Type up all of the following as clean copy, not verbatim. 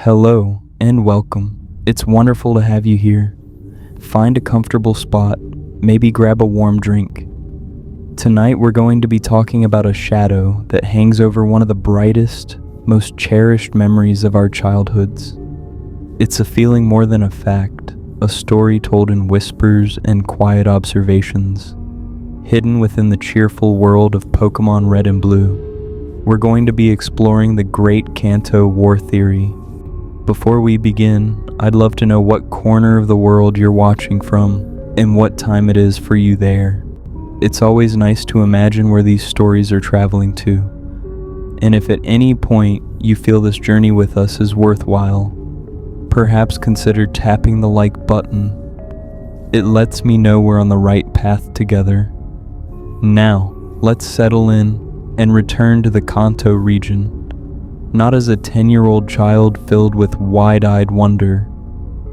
Hello and welcome. It's wonderful to have you here. Find a comfortable spot, maybe grab a warm drink. Tonight we're going to be talking about a shadow that hangs over one of the brightest, most cherished memories of our childhoods. It's a feeling more than a fact, a story told in whispers and quiet observations, hidden within the cheerful world of Pokémon Red and Blue. We're going to be exploring the Great Kanto War theory. Before we begin, I'd love to know what corner of the world you're watching from and what time it is for you there. It's always nice to imagine where these stories are traveling to. And if at any point you feel this journey with us is worthwhile, perhaps consider tapping the like button. It lets me know we're on the right path together. Now, let's settle in and return to the Kanto region. Not as a 10-year-old child filled with wide-eyed wonder,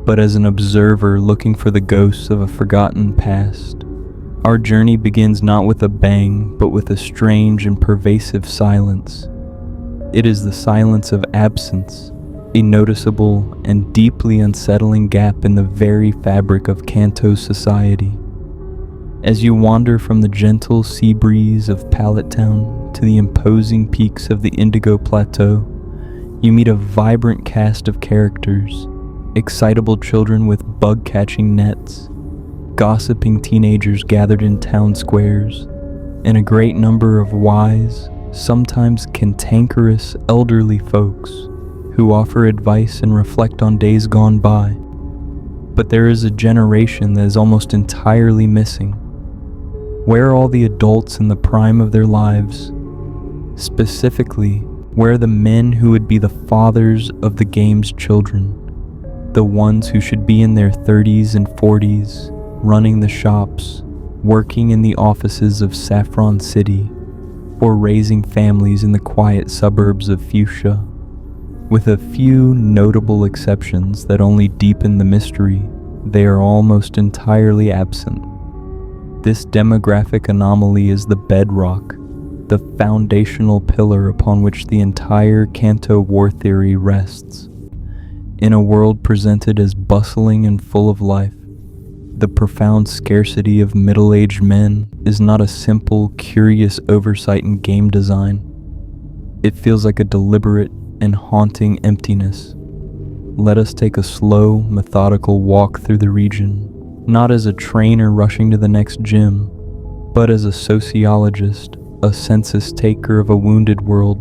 but as an observer looking for the ghosts of a forgotten past. Our journey begins not with a bang, but with a strange and pervasive silence. It is the silence of absence, a noticeable and deeply unsettling gap in the very fabric of Kanto society. As you wander from the gentle sea breeze of Pallet Town to the imposing peaks of the Indigo Plateau, you meet a vibrant cast of characters, excitable children with bug-catching nets, gossiping teenagers gathered in town squares, and a great number of wise, sometimes cantankerous elderly folks who offer advice and reflect on days gone by. But there is a generation that is almost entirely missing. Where are all the adults in the prime of their lives? Specifically, where are the men who would be the fathers of the game's children? The ones who should be in their 30s and 40s, running the shops, working in the offices of Saffron City, or raising families in the quiet suburbs of Fuchsia. With a few notable exceptions that only deepen the mystery, they are almost entirely absent. This demographic anomaly is the bedrock, the foundational pillar upon which the entire Kanto War theory rests. In a world presented as bustling and full of life, the profound scarcity of middle-aged men is not a simple, curious oversight in game design. It feels like a deliberate and haunting emptiness. Let us take a slow, methodical walk through the region, not as a trainer rushing to the next gym, but as a sociologist, a census taker of a wounded world,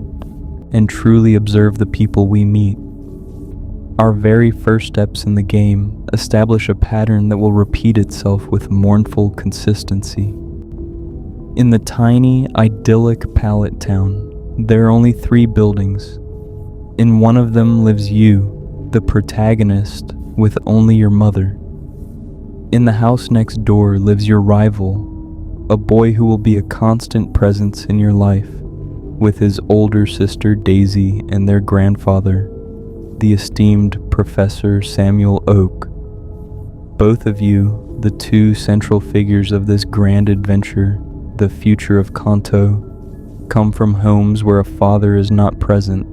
and truly observe the people we meet. Our very first steps in the game establish a pattern that will repeat itself with mournful consistency. In the tiny, idyllic Pallet Town, there are only 3 buildings. In one of them lives you, the protagonist, with only your mother. In the house next door lives your rival, a boy who will be a constant presence in your life, with his older sister Daisy and their grandfather, the esteemed Professor Samuel Oak. Both of you, the 2 central figures of this grand adventure, the future of Kanto, come from homes where a father is not present.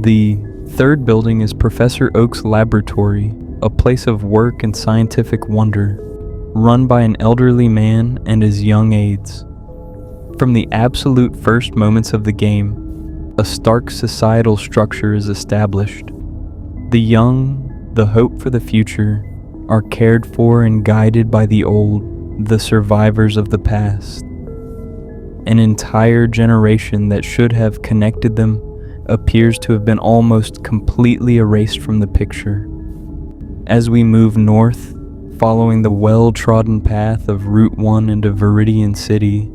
The 3rd building is Professor Oak's laboratory, a place of work and scientific wonder, run by an elderly man and his young aides. From the absolute first moments of the game, a stark societal structure is established. The young, the hope for the future, are cared for and guided by the old, the survivors of the past. An entire generation that should have connected them appears to have been almost completely erased from the picture. As we move north, following the well-trodden path of Route 1 into Viridian City,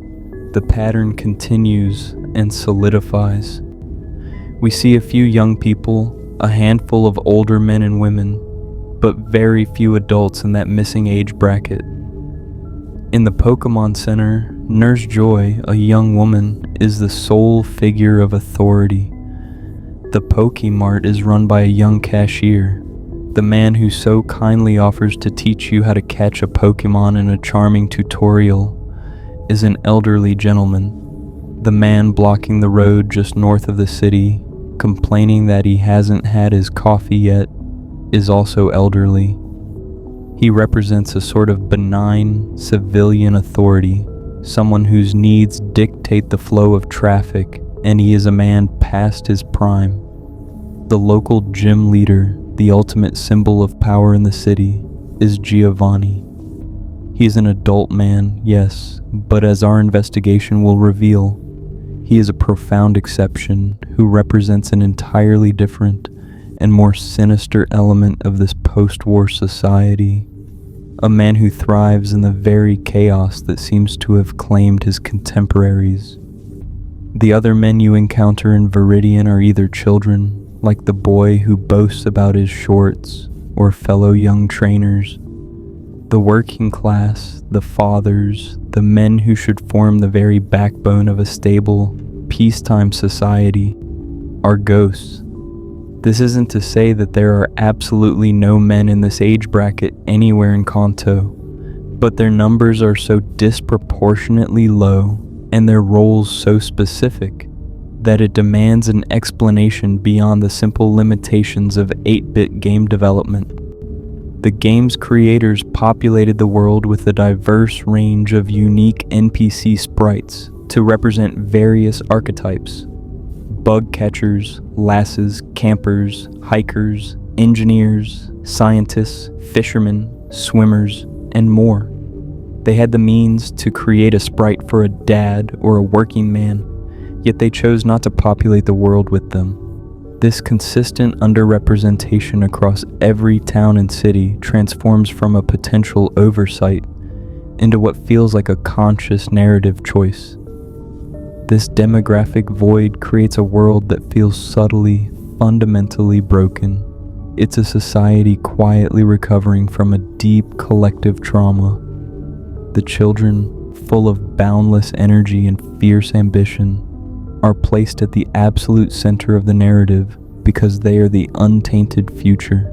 the pattern continues and solidifies. We see a few young people, a handful of older men and women, but very few adults in that missing age bracket. In the Pokémon Center, Nurse Joy, a young woman, is the sole figure of authority. The Pokémart is run by a young cashier. The man who so kindly offers to teach you how to catch a Pokémon in a charming tutorial is an elderly gentleman. The man blocking the road just north of the city complaining that he hasn't had his coffee yet, is also elderly. He represents a sort of benign civilian authority, someone whose needs dictate the flow of traffic, and he is a man past his prime. The local gym leader, the ultimate symbol of power in the city, is Giovanni. He is an adult man, yes, but as our investigation will reveal, he is a profound exception who represents an entirely different and more sinister element of this post-war society. A man who thrives in the very chaos that seems to have claimed his contemporaries. The other men you encounter in Viridian are either children, like the boy who boasts about his shorts, or fellow young trainers. The working class, the fathers, the men who should form the very backbone of a stable, peacetime society, are ghosts. This isn't to say that there are absolutely no men in this age bracket anywhere in Kanto, but their numbers are so disproportionately low and their roles so specific that it demands an explanation beyond the simple limitations of 8-bit game development. The game's creators populated the world with a diverse range of unique NPC sprites to represent various archetypes: bug catchers, lasses, campers, hikers, engineers, scientists, fishermen, swimmers, and more. They had the means to create a sprite for a dad or a working man, yet they chose not to populate the world with them. This consistent underrepresentation across every town and city transforms from a potential oversight into what feels like a conscious narrative choice. This demographic void creates a world that feels subtly, fundamentally broken. It's a society quietly recovering from a deep collective trauma. The children, full of boundless energy and fierce ambition, are placed at the absolute center of the narrative because they are the untainted future,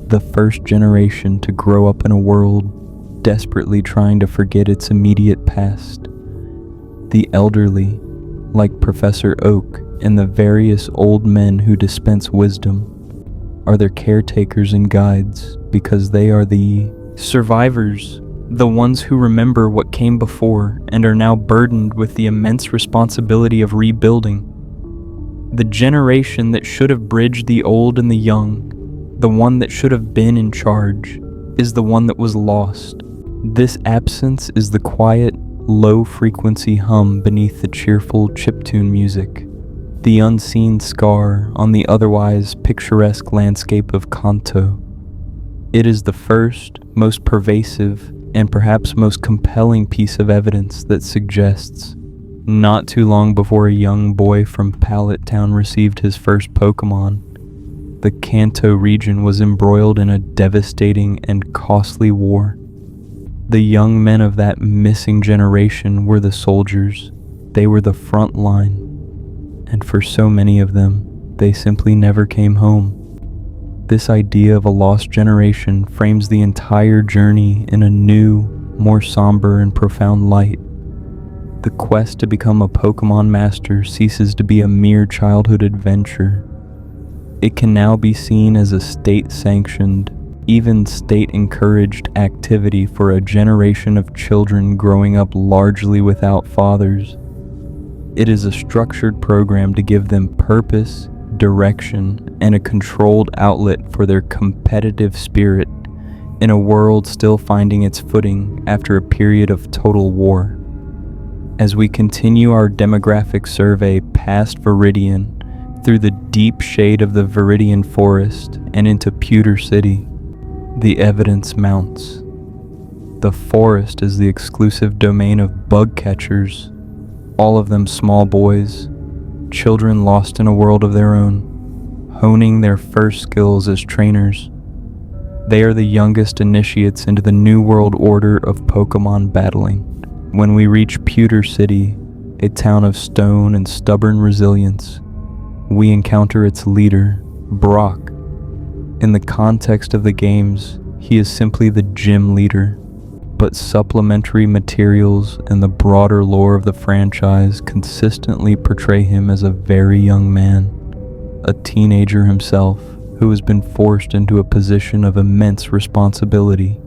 the first generation to grow up in a world desperately trying to forget its immediate past. The elderly, like Professor Oak and the various old men who dispense wisdom, are their caretakers and guides because they are the survivors, the ones who remember what came before and are now burdened with the immense responsibility of rebuilding. The generation that should have bridged the old and the young, the one that should have been in charge, is the one that was lost. This absence is the quiet, low-frequency hum beneath the cheerful chiptune music, the unseen scar on the otherwise picturesque landscape of Kanto. It is the first, most pervasive, and perhaps most compelling piece of evidence that suggests, not too long before a young boy from Pallet Town received his first Pokémon, the Kanto region was embroiled in a devastating and costly war. The young men of that missing generation were the soldiers. They were the front line. And for so many of them, they simply never came home. This idea of a lost generation frames the entire journey in a new, more somber and profound light. The quest to become a Pokémon master ceases to be a mere childhood adventure. It can now be seen as a state-sanctioned, even state-encouraged activity for a generation of children growing up largely without fathers. It is a structured program to give them purpose, direction, and a controlled outlet for their competitive spirit in a world still finding its footing after a period of total war. As we continue our demographic survey past Viridian, through the deep shade of the Viridian Forest and into Pewter City, the evidence mounts. The forest is the exclusive domain of bug catchers, all of them small boys, children lost in a world of their own, honing their first skills as trainers. They are the youngest initiates into the new world order of Pokémon battling. When we reach Pewter City, a town of stone and stubborn resilience, we encounter its leader, Brock. In the context of the games, he is simply the gym leader, but supplementary materials and the broader lore of the franchise consistently portray him as a very young man, a teenager himself who has been forced into a position of immense responsibility.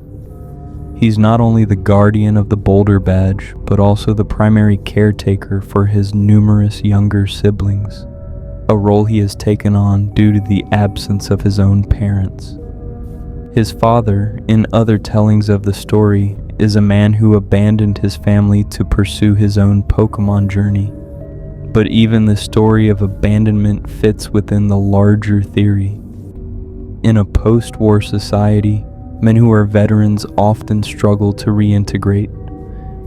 He's not only the guardian of the Boulder Badge, but also the primary caretaker for his numerous younger siblings, a role he has taken on due to the absence of his own parents. His father, in other tellings of the story, is a man who abandoned his family to pursue his own Pokémon journey. But even the story of abandonment fits within the larger theory. In a post-war society, men who are veterans often struggle to reintegrate.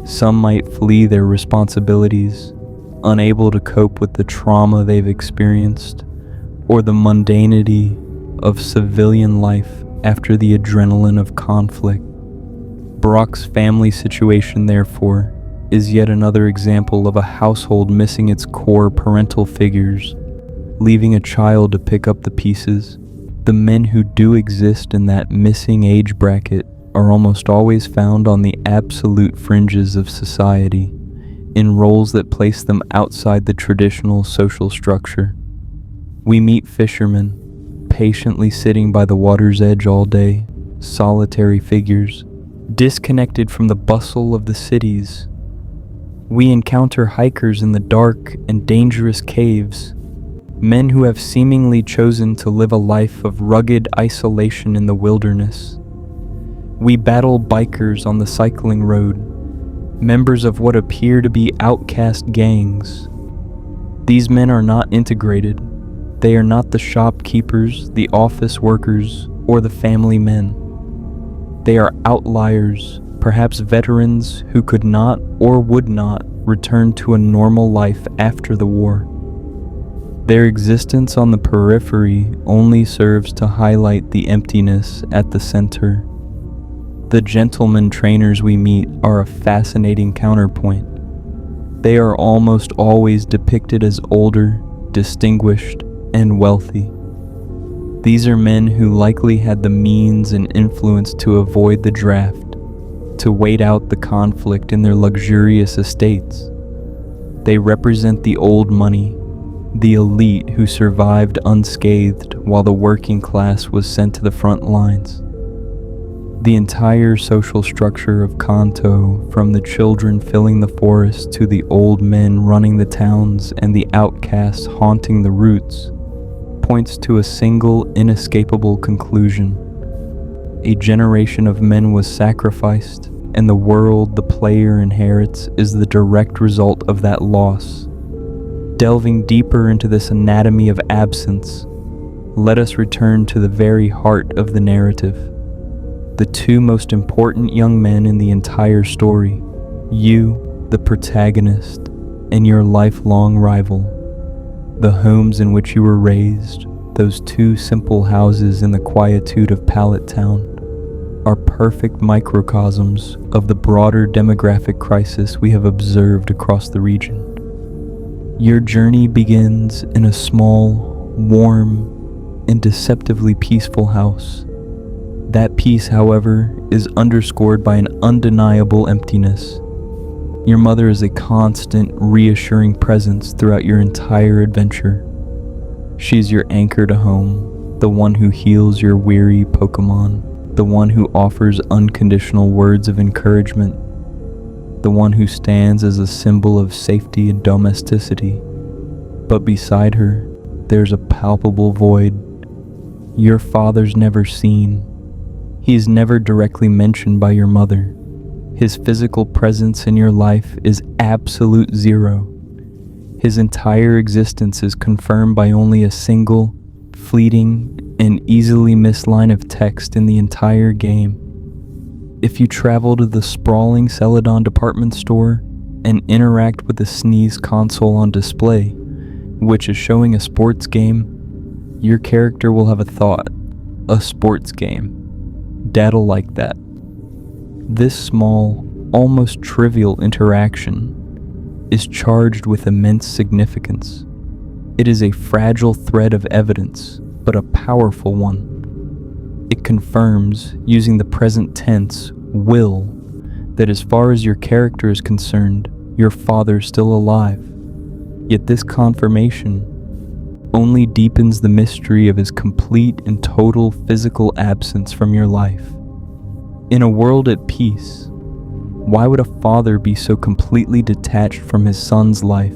Some might flee their responsibilities, unable to cope with the trauma they've experienced, or the mundanity of civilian life after the adrenaline of conflict. Brock's family situation, therefore, is yet another example of a household missing its core parental figures, leaving a child to pick up the pieces. The men who do exist in that missing age bracket are almost always found on the absolute fringes of society, in roles that place them outside the traditional social structure. We meet fishermen, patiently sitting by the water's edge all day, solitary figures, disconnected from the bustle of the cities. We encounter hikers in the dark and dangerous caves, men who have seemingly chosen to live a life of rugged isolation in the wilderness. We battle bikers on the cycling road, members of what appear to be outcast gangs. These men are not integrated. They are not the shopkeepers, the office workers, or the family men. They are outliers, perhaps veterans who could not or would not return to a normal life after the war. Their existence on the periphery only serves to highlight the emptiness at the center. The gentlemen trainers we meet are a fascinating counterpoint. They are almost always depicted as older, distinguished, and wealthy. These are men who likely had the means and influence to avoid the draft, to wait out the conflict in their luxurious estates. They represent the old money, the elite who survived unscathed while the working class was sent to the front lines. The entire social structure of Kanto, from the children filling the forest to the old men running the towns and the outcasts haunting the roots, points to a single inescapable conclusion. A generation of men was sacrificed, and the world the player inherits is the direct result of that loss. Delving deeper into this anatomy of absence, let us return to the very heart of the narrative. The two most important young men in the entire story, you, the protagonist, and your lifelong rival. The homes in which you were raised, those two simple houses in the quietude of Pallet Town, are perfect microcosms of the broader demographic crisis we have observed across the region. Your journey begins in a small, warm, and deceptively peaceful house. That peace, however, is underscored by an undeniable emptiness. Your mother is a constant, reassuring presence throughout your entire adventure. She's your anchor to home, the one who heals your weary Pokémon, the one who offers unconditional words of encouragement, the one who stands as a symbol of safety and domesticity. But beside her, there's a palpable void. Your father's never seen. He's never directly mentioned by your mother. His physical presence in your life is absolute zero. His entire existence is confirmed by only a single, fleeting, and easily missed line of text in the entire game. If you travel to the sprawling Celadon department store and interact with the Sneeze console on display, which is showing a sports game, your character will have a thought, a sports game. Dad'll like that. This small, almost trivial interaction is charged with immense significance. It is a fragile thread of evidence, but a powerful one. It confirms, using the present tense, will, that as far as your character is concerned, your father is still alive. Yet this confirmation only deepens the mystery of his complete and total physical absence from your life. In a world at peace, why would a father be so completely detached from his son's life,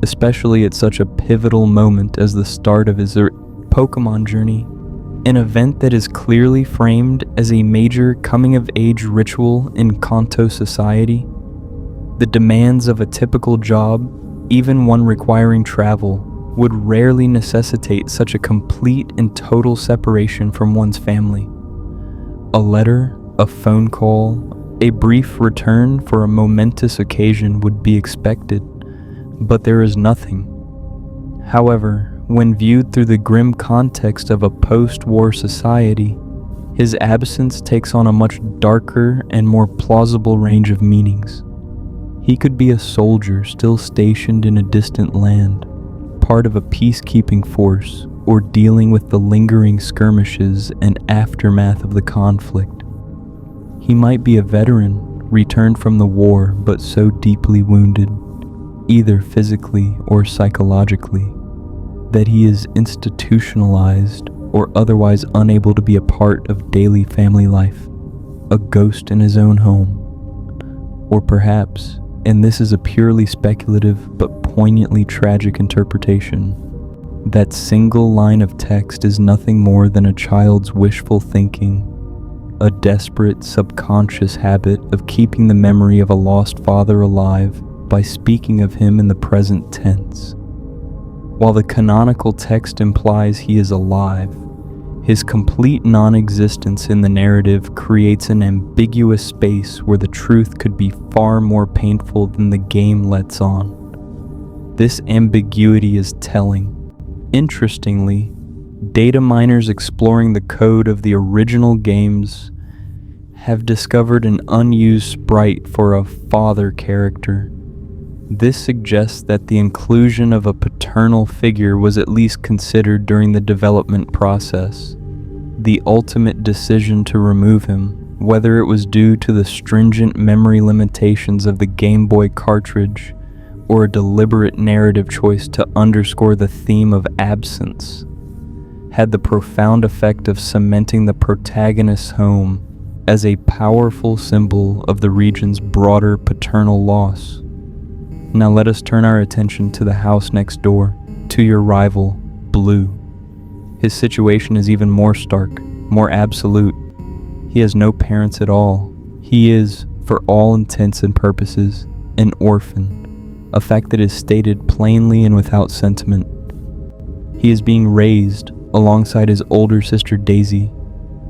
especially at such a pivotal moment as the start of his Pokemon journey, an event that is clearly framed as a major coming-of-age ritual in Kanto society? The demands of a typical job, even one requiring travel, would rarely necessitate such a complete and total separation from one's family. A letter, a phone call, a brief return for a momentous occasion would be expected, but there is nothing. However, when viewed through the grim context of a post-war society, his absence takes on a much darker and more plausible range of meanings. He could be a soldier still stationed in a distant land, part of a peacekeeping force, or dealing with the lingering skirmishes and aftermath of the conflict. He might be a veteran, returned from the war but so deeply wounded, either physically or psychologically, that he is institutionalized or otherwise unable to be a part of daily family life, a ghost in his own home. Or perhaps, and this is a purely speculative but poignantly tragic interpretation, that single line of text is nothing more than a child's wishful thinking, a desperate subconscious habit of keeping the memory of a lost father alive by speaking of him in the present tense. While the canonical text implies he is alive, his complete non-existence in the narrative creates an ambiguous space where the truth could be far more painful than the game lets on. This ambiguity is telling. Interestingly, data miners exploring the code of the original games have discovered an unused sprite for a father character. This suggests that the inclusion of a paternal figure was at least considered during the development process. The ultimate decision to remove him, whether it was due to the stringent memory limitations of the Game Boy cartridge or a deliberate narrative choice to underscore the theme of absence, had the profound effect of cementing the protagonist's home as a powerful symbol of the region's broader paternal loss. Now let us turn our attention to the house next door, to your rival, Blue. His situation is even more stark, more absolute. He has no parents at all. He is, for all intents and purposes, an orphan, a fact that is stated plainly and without sentiment. He is being raised, alongside his older sister Daisy,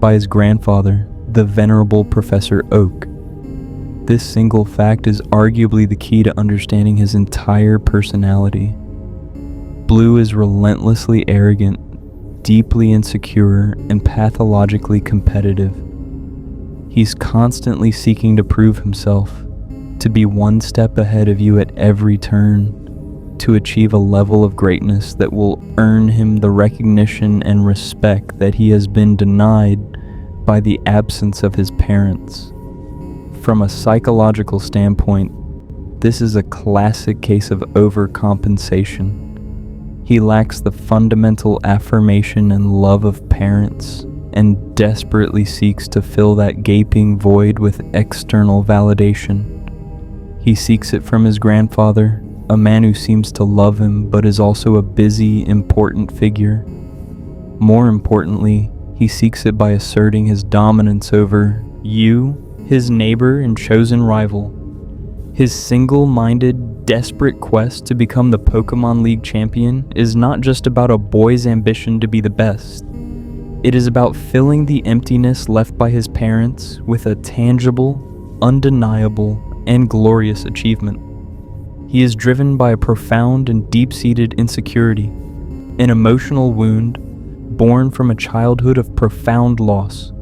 by his grandfather, the venerable Professor Oak. This single fact is arguably the key to understanding his entire personality. Blue is relentlessly arrogant, deeply insecure, and pathologically competitive. He's constantly seeking to prove himself, to be one step ahead of you at every turn, to achieve a level of greatness that will earn him the recognition and respect that he has been denied by the absence of his parents. From a psychological standpoint, this is a classic case of overcompensation. He lacks the fundamental affirmation and love of parents, and desperately seeks to fill that gaping void with external validation. He seeks it from his grandfather, a man who seems to love him but is also a busy, important figure. More importantly, he seeks it by asserting his dominance over you, his neighbor and chosen rival. His single-minded, desperate quest to become the Pokémon League champion is not just about a boy's ambition to be the best. It is about filling the emptiness left by his parents with a tangible, undeniable, and glorious achievement. He is driven by a profound and deep-seated insecurity, an emotional wound born from a childhood of profound loss.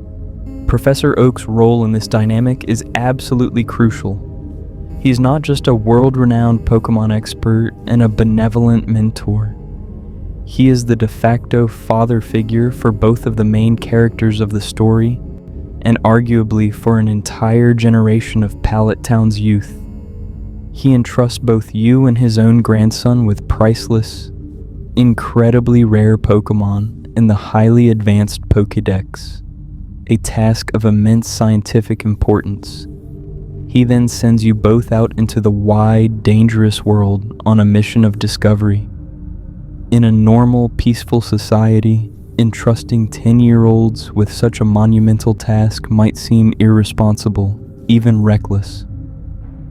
Professor Oak's role in this dynamic is absolutely crucial. He's not just a world-renowned Pokémon expert and a benevolent mentor. He is the de facto father figure for both of the main characters of the story, and arguably for an entire generation of Pallet Town's youth. He entrusts both you and his own grandson with priceless, incredibly rare Pokémon in the highly advanced Pokédex, a task of immense scientific importance. He then sends you both out into the wide, dangerous world on a mission of discovery. In a normal, peaceful society, entrusting 10-year-olds with such a monumental task might seem irresponsible, even reckless.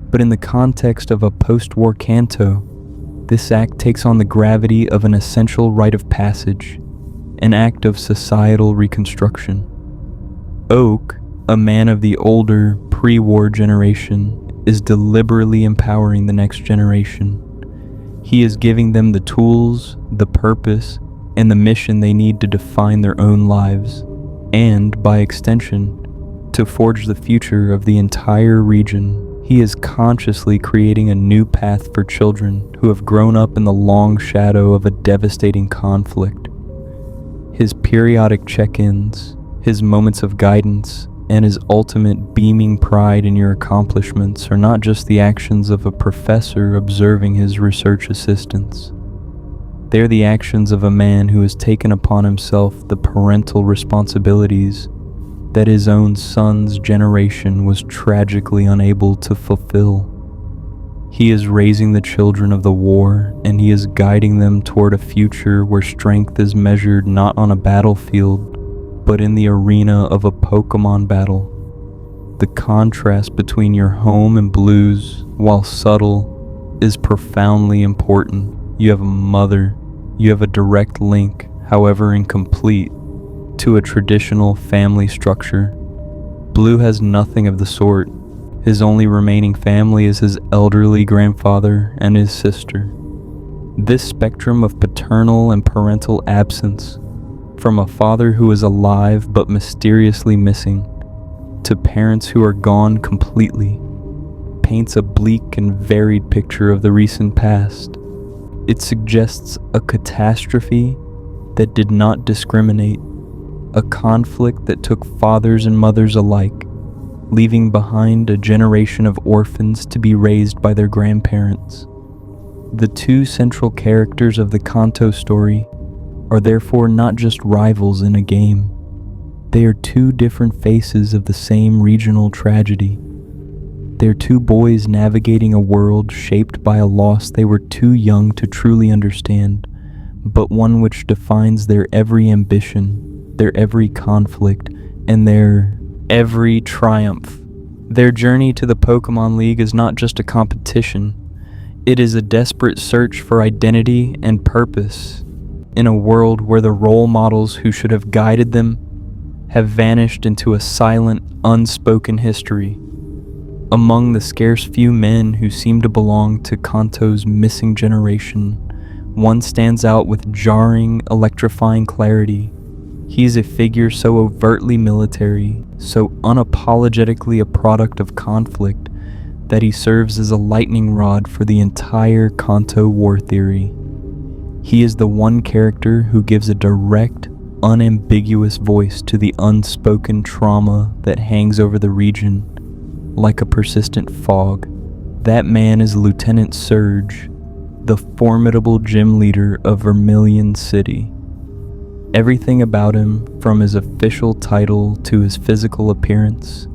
But in the context of a post-war Kanto, this act takes on the gravity of an essential rite of passage, an act of societal reconstruction. Oak, a man of the older, pre-war generation, is deliberately empowering the next generation. He is giving them the tools, the purpose, and the mission they need to define their own lives, and, by extension, to forge the future of the entire region. He is consciously creating a new path for children who have grown up in the long shadow of a devastating conflict. His periodic check-ins, his moments of guidance, and his ultimate beaming pride in your accomplishments are not just the actions of a professor observing his research assistants. They are the actions of a man who has taken upon himself the parental responsibilities that his own son's generation was tragically unable to fulfill. He is raising the children of the war, and he is guiding them toward a future where strength is measured not on a battlefield, but in the arena of a Pokémon battle. The contrast between your home and blues, while subtle, is profoundly important. You have a mother, you have a direct link, however incomplete, to a traditional family structure. Blue has nothing of the sort. His only remaining family is his elderly grandfather and his sister. This spectrum of paternal and parental absence, from a father who is alive but mysteriously missing, to parents who are gone completely, paints a bleak and varied picture of the recent past. It suggests a catastrophe that did not discriminate, a conflict that took fathers and mothers alike, leaving behind a generation of orphans to be raised by their grandparents. The two central characters of the Kanto story are therefore not just rivals in a game. They are two different faces of the same regional tragedy. They are two boys navigating a world shaped by a loss they were too young to truly understand, but one which defines their every ambition, their every conflict, and their every triumph. Their journey to the Pokémon League is not just a competition. It is a desperate search for identity and purpose in a world where the role models who should have guided them have vanished into a silent, unspoken history. Among the scarce few men who seem to belong to Kanto's missing generation, one stands out with jarring, electrifying clarity. He is a figure so overtly military, so unapologetically a product of conflict, that he serves as a lightning rod for the entire Kanto War theory. He is the one character who gives a direct, unambiguous voice to the unspoken trauma that hangs over the region like a persistent fog. That man is Lieutenant Surge, the formidable gym leader of Vermilion City. Everything about him, from his official title to his physical appearance,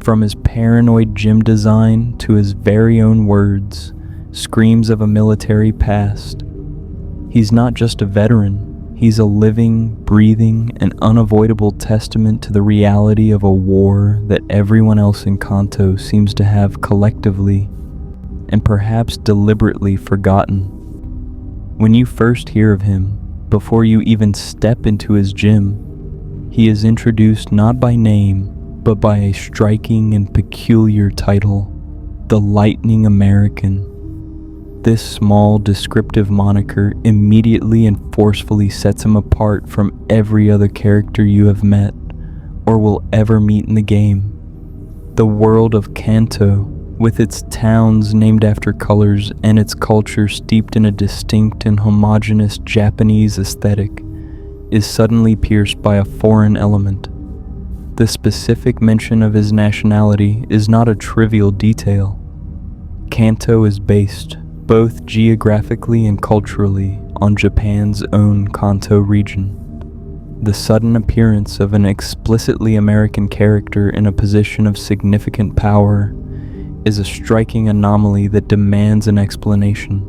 from his paranoid gym design to his very own words, screams of a military past. He's not just a veteran, he's a living, breathing, and unavoidable testament to the reality of a war that everyone else in Kanto seems to have collectively, and perhaps deliberately, forgotten. When you first hear of him, before you even step into his gym, he is introduced not by name, but by a striking and peculiar title, the Lightning American. This small descriptive moniker immediately and forcefully sets him apart from every other character you have met or will ever meet in the game. The world of Kanto, with its towns named after colors and its culture steeped in a distinct and homogeneous Japanese aesthetic, is suddenly pierced by a foreign element. The specific mention of his nationality is not a trivial detail. Kanto is based, both geographically and culturally, on Japan's own Kanto region. The sudden appearance of an explicitly American character in a position of significant power is a striking anomaly that demands an explanation.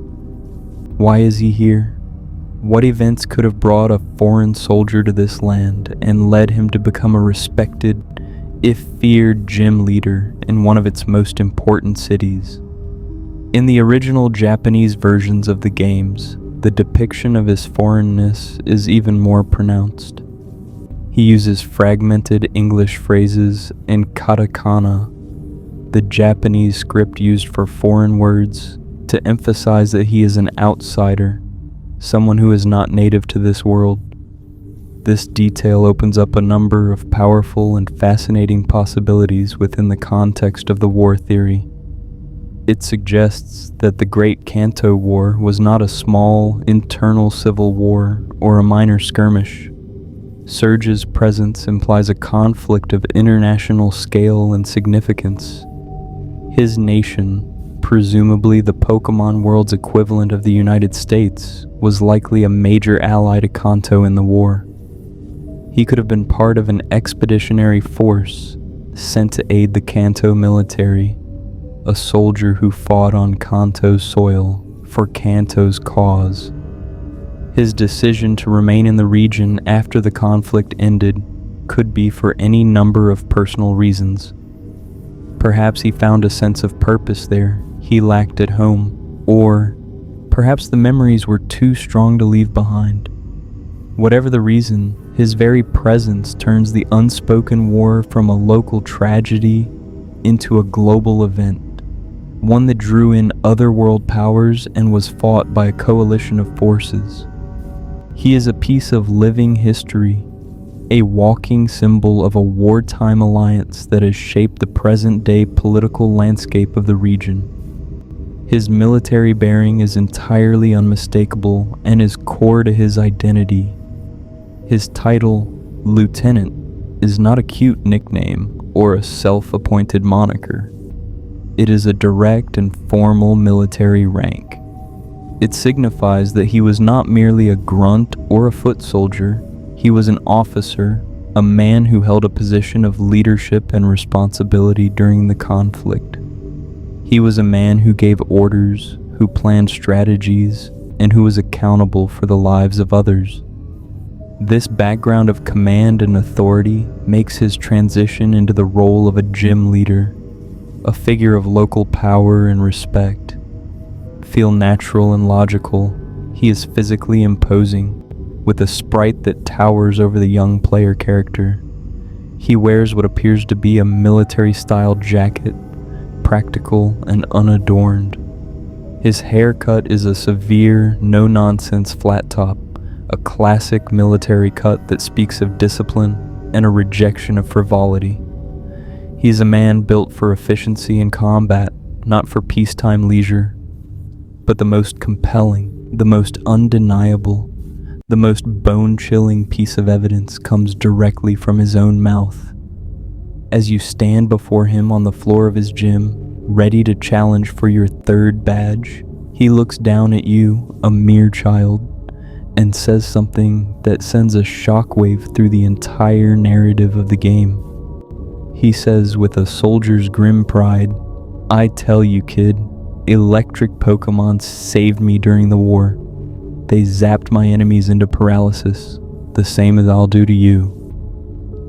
Why is he here? What events could have brought a foreign soldier to this land and led him to become a respected, if feared, gym leader in one of its most important cities? In the original Japanese versions of the games, the depiction of his foreignness is even more pronounced. He uses fragmented English phrases and katakana, the Japanese script used for foreign words, to emphasize that he is an outsider, someone who is not native to this world. This detail opens up a number of powerful and fascinating possibilities within the context of the war theory. It suggests that the Great Kanto War was not a small, internal civil war or a minor skirmish. Surge's presence implies a conflict of international scale and significance. His nation, presumably the Pokémon world's equivalent of the United States, was likely a major ally to Kanto in the war. He could have been part of an expeditionary force sent to aid the Kanto military, a soldier who fought on Kanto's soil for Kanto's cause. His decision to remain in the region after the conflict ended could be for any number of personal reasons. Perhaps he found a sense of purpose there he lacked at home, or perhaps the memories were too strong to leave behind. Whatever the reason, his very presence turns the unspoken war from a local tragedy into a global event, one that drew in other world powers and was fought by a coalition of forces. He is a piece of living history, a walking symbol of a wartime alliance that has shaped the present-day political landscape of the region. His military bearing is entirely unmistakable and is core to his identity. His title, Lieutenant, is not a cute nickname or a self-appointed moniker. It is a direct and formal military rank. It signifies that he was not merely a grunt or a foot soldier. He was an officer, a man who held a position of leadership and responsibility during the conflict. He was a man who gave orders, who planned strategies, and who was accountable for the lives of others. This background of command and authority makes his transition into the role of a gym leader, a figure of local power and respect, feel natural and logical. He is physically imposing, with a sprite that towers over the young player character. He wears what appears to be a military-style jacket, practical and unadorned. His haircut is a severe, no-nonsense flat top, a classic military cut that speaks of discipline and a rejection of frivolity. He is a man built for efficiency in combat, not for peacetime leisure. But the most compelling, the most undeniable, the most bone-chilling piece of evidence comes directly from his own mouth. As you stand before him on the floor of his gym, ready to challenge for your third badge, he looks down at you, a mere child, and says something that sends a shockwave through the entire narrative of the game. He says with a soldier's grim pride, "I tell you, kid, electric Pokémon saved me during the war. They zapped my enemies into paralysis, the same as I'll do to you."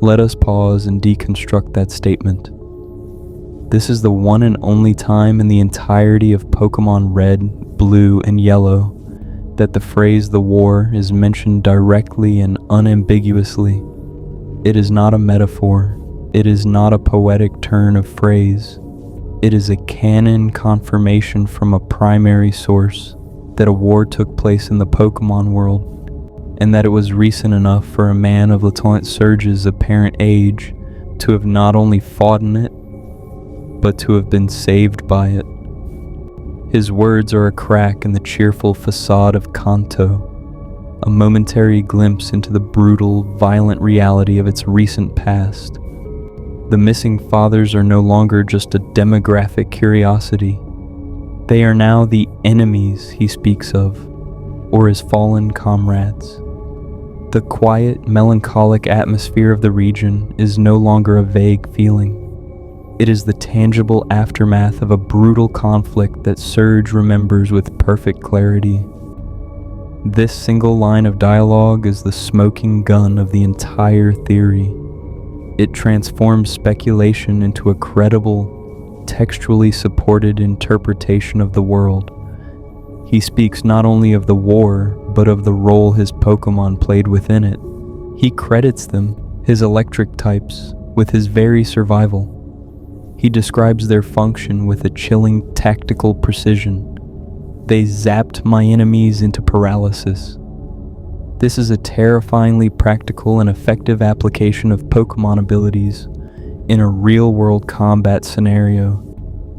Let us pause and deconstruct that statement. This is the one and only time in the entirety of Pokémon Red, Blue, and Yellow that the phrase "the war" is mentioned directly and unambiguously. It is not a metaphor. It is not a poetic turn of phrase. It is a canon confirmation from a primary source that a war took place in the Pokémon world, and that it was recent enough for a man of Lieutenant Surge's apparent age to have not only fought in it, but to have been saved by it. His words are a crack in the cheerful facade of Kanto, a momentary glimpse into the brutal, violent reality of its recent past. The missing fathers are no longer just a demographic curiosity. They are now the enemies he speaks of, or his fallen comrades. The quiet, melancholic atmosphere of the region is no longer a vague feeling. It is the tangible aftermath of a brutal conflict that Surge remembers with perfect clarity. This single line of dialogue is the smoking gun of the entire theory. It transforms speculation into a credible, textually supported interpretation of the world. He speaks not only of the war, but of the role his Pokémon played within it. He credits them, his electric types, with his very survival. He describes their function with a chilling tactical precision. They zapped my enemies into paralysis. This is a terrifyingly practical and effective application of Pokémon abilities in a real-world combat scenario.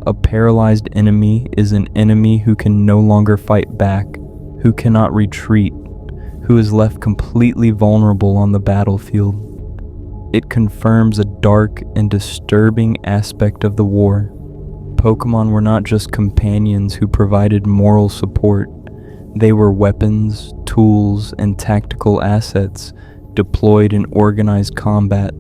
A paralyzed enemy is an enemy who can no longer fight back, who cannot retreat, who is left completely vulnerable on the battlefield. It confirms a dark and disturbing aspect of the war. Pokémon were not just companions who provided moral support. They were weapons, tools, and tactical assets deployed in organized combat.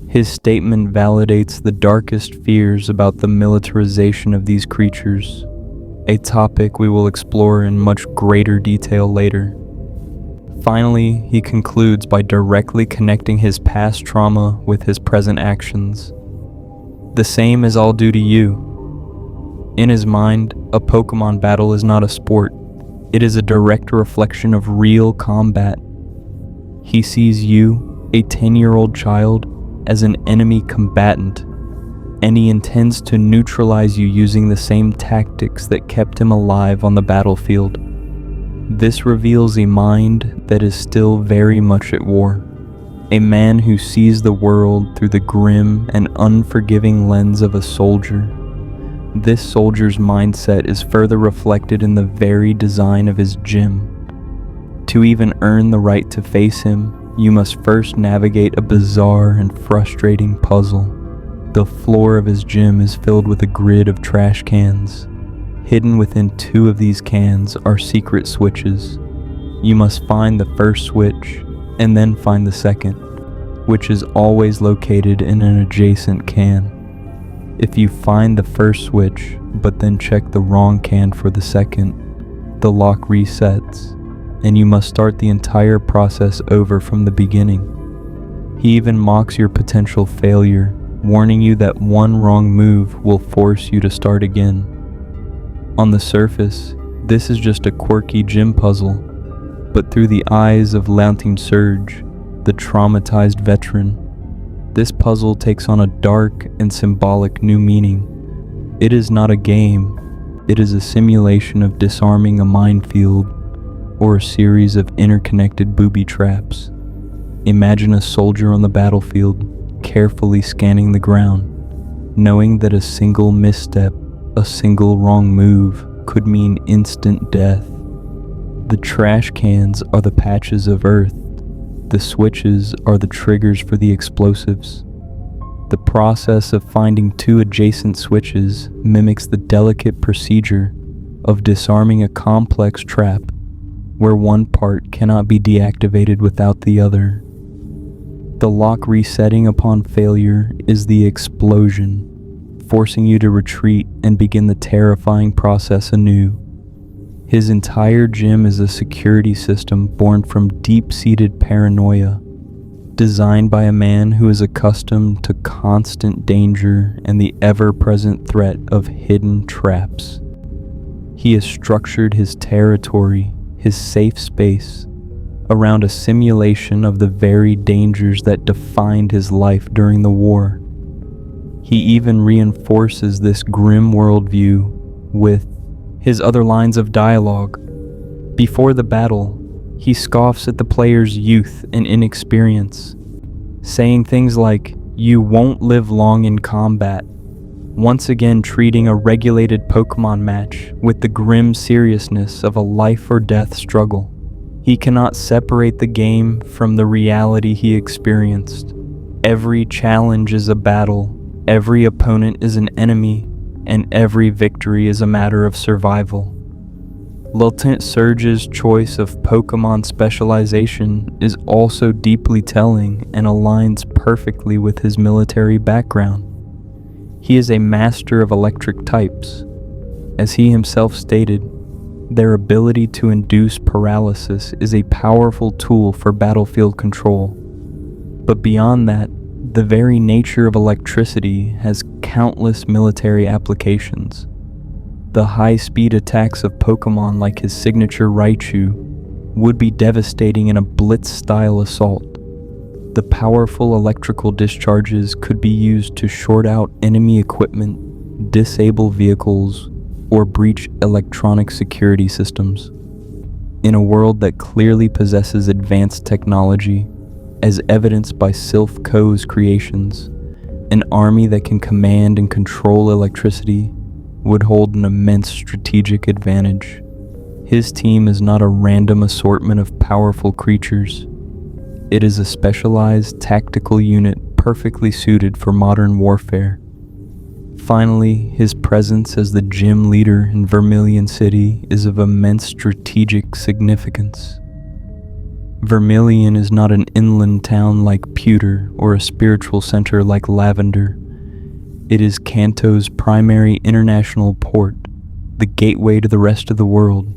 His statement validates the darkest fears about the militarization of these creatures, a topic we will explore in much greater detail later. Finally, he concludes by directly connecting his past trauma with his present actions. The same as I'll do to you. In his mind, a Pokémon battle is not a sport. It is a direct reflection of real combat. He sees you, a 10-year-old child, as an enemy combatant, and he intends to neutralize you using the same tactics that kept him alive on the battlefield. This reveals a mind that is still very much at war, a man who sees the world through the grim and unforgiving lens of a soldier. This soldier's mindset is further reflected in the very design of his gym. To even earn the right to face him, you must first navigate a bizarre and frustrating puzzle. The floor of his gym is filled with a grid of trash cans. Hidden within 2 of these cans are secret switches. You must find the first switch, and then find the second, which is always located in an adjacent can. If you find the first switch, but then check the wrong can for the second, the lock resets, and you must start the entire process over from the beginning. He even mocks your potential failure, warning you that one wrong move will force you to start again. On the surface, this is just a quirky gym puzzle, but through the eyes of Mounting Surge, the traumatized veteran, this puzzle takes on a dark and symbolic new meaning. It is not a game, it is a simulation of disarming a minefield, or a series of interconnected booby traps. Imagine a soldier on the battlefield, carefully scanning the ground, knowing that a single misstep, a single wrong move, could mean instant death. The trash cans are the patches of earth. The switches are the triggers for the explosives. The process of finding 2 adjacent switches mimics the delicate procedure of disarming a complex trap where one part cannot be deactivated without the other. The lock resetting upon failure is the explosion, forcing you to retreat and begin the terrifying process anew. His entire gym is a security system born from deep-seated paranoia, designed by a man who is accustomed to constant danger and the ever-present threat of hidden traps. He has structured his territory, his safe space, around a simulation of the very dangers that defined his life during the war. He even reinforces this grim worldview with his other lines of dialogue. Before the battle, he scoffs at the player's youth and inexperience, saying things like, "You won't live long in combat," once again treating a regulated Pokémon match with the grim seriousness of a life or death struggle. He cannot separate the game from the reality he experienced. Every challenge is a battle, every opponent is an enemy, and every victory is a matter of survival. Lieutenant Surge's choice of Pokémon specialization is also deeply telling and aligns perfectly with his military background. He is a master of electric types. As he himself stated, their ability to induce paralysis is a powerful tool for battlefield control. But beyond that, the very nature of electricity has countless military applications. The high-speed attacks of Pokémon like his signature Raichu would be devastating in a blitz-style assault. The powerful electrical discharges could be used to short out enemy equipment, disable vehicles, or breach electronic security systems. In a world that clearly possesses advanced technology, as evidenced by Sylph Ko's creations, an army that can command and control electricity would hold an immense strategic advantage. His team is not a random assortment of powerful creatures. It is a specialized tactical unit perfectly suited for modern warfare. Finally, his presence as the gym leader in Vermilion City is of immense strategic significance. Vermilion is not an inland town like Pewter or a spiritual center like Lavender. It is Kanto's primary international port, the gateway to the rest of the world.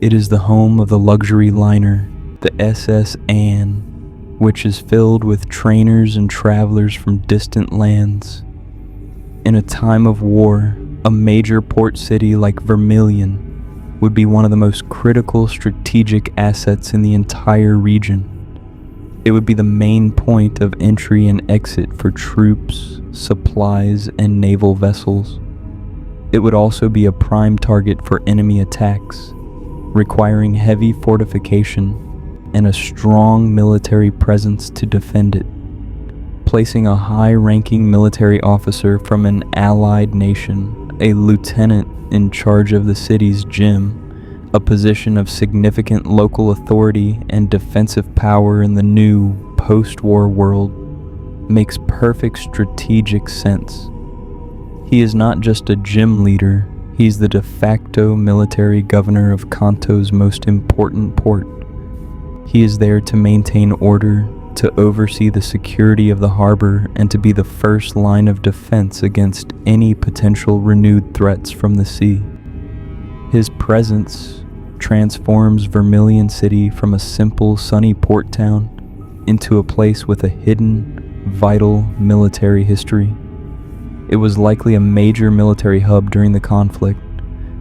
It is the home of the luxury liner, the SS Anne, which is filled with trainers and travelers from distant lands. In a time of war, a major port city like Vermilion would be one of the most critical strategic assets in the entire region. It would be the main point of entry and exit for troops, supplies, and naval vessels. It would also be a prime target for enemy attacks, requiring heavy fortification and a strong military presence to defend it. Placing a high-ranking military officer from an allied nation, a lieutenant in charge of the city's gym, a position of significant local authority and defensive power in the new post-war world, makes perfect strategic sense. He is not just a gym leader, he's the de facto military governor of Kanto's most important port. He is there to maintain order, to oversee the security of the harbor, and to be the first line of defense against any potential renewed threats from the sea. His presence transforms Vermilion City from a simple sunny port town into a place with a hidden, vital military history. It was likely a major military hub during the conflict,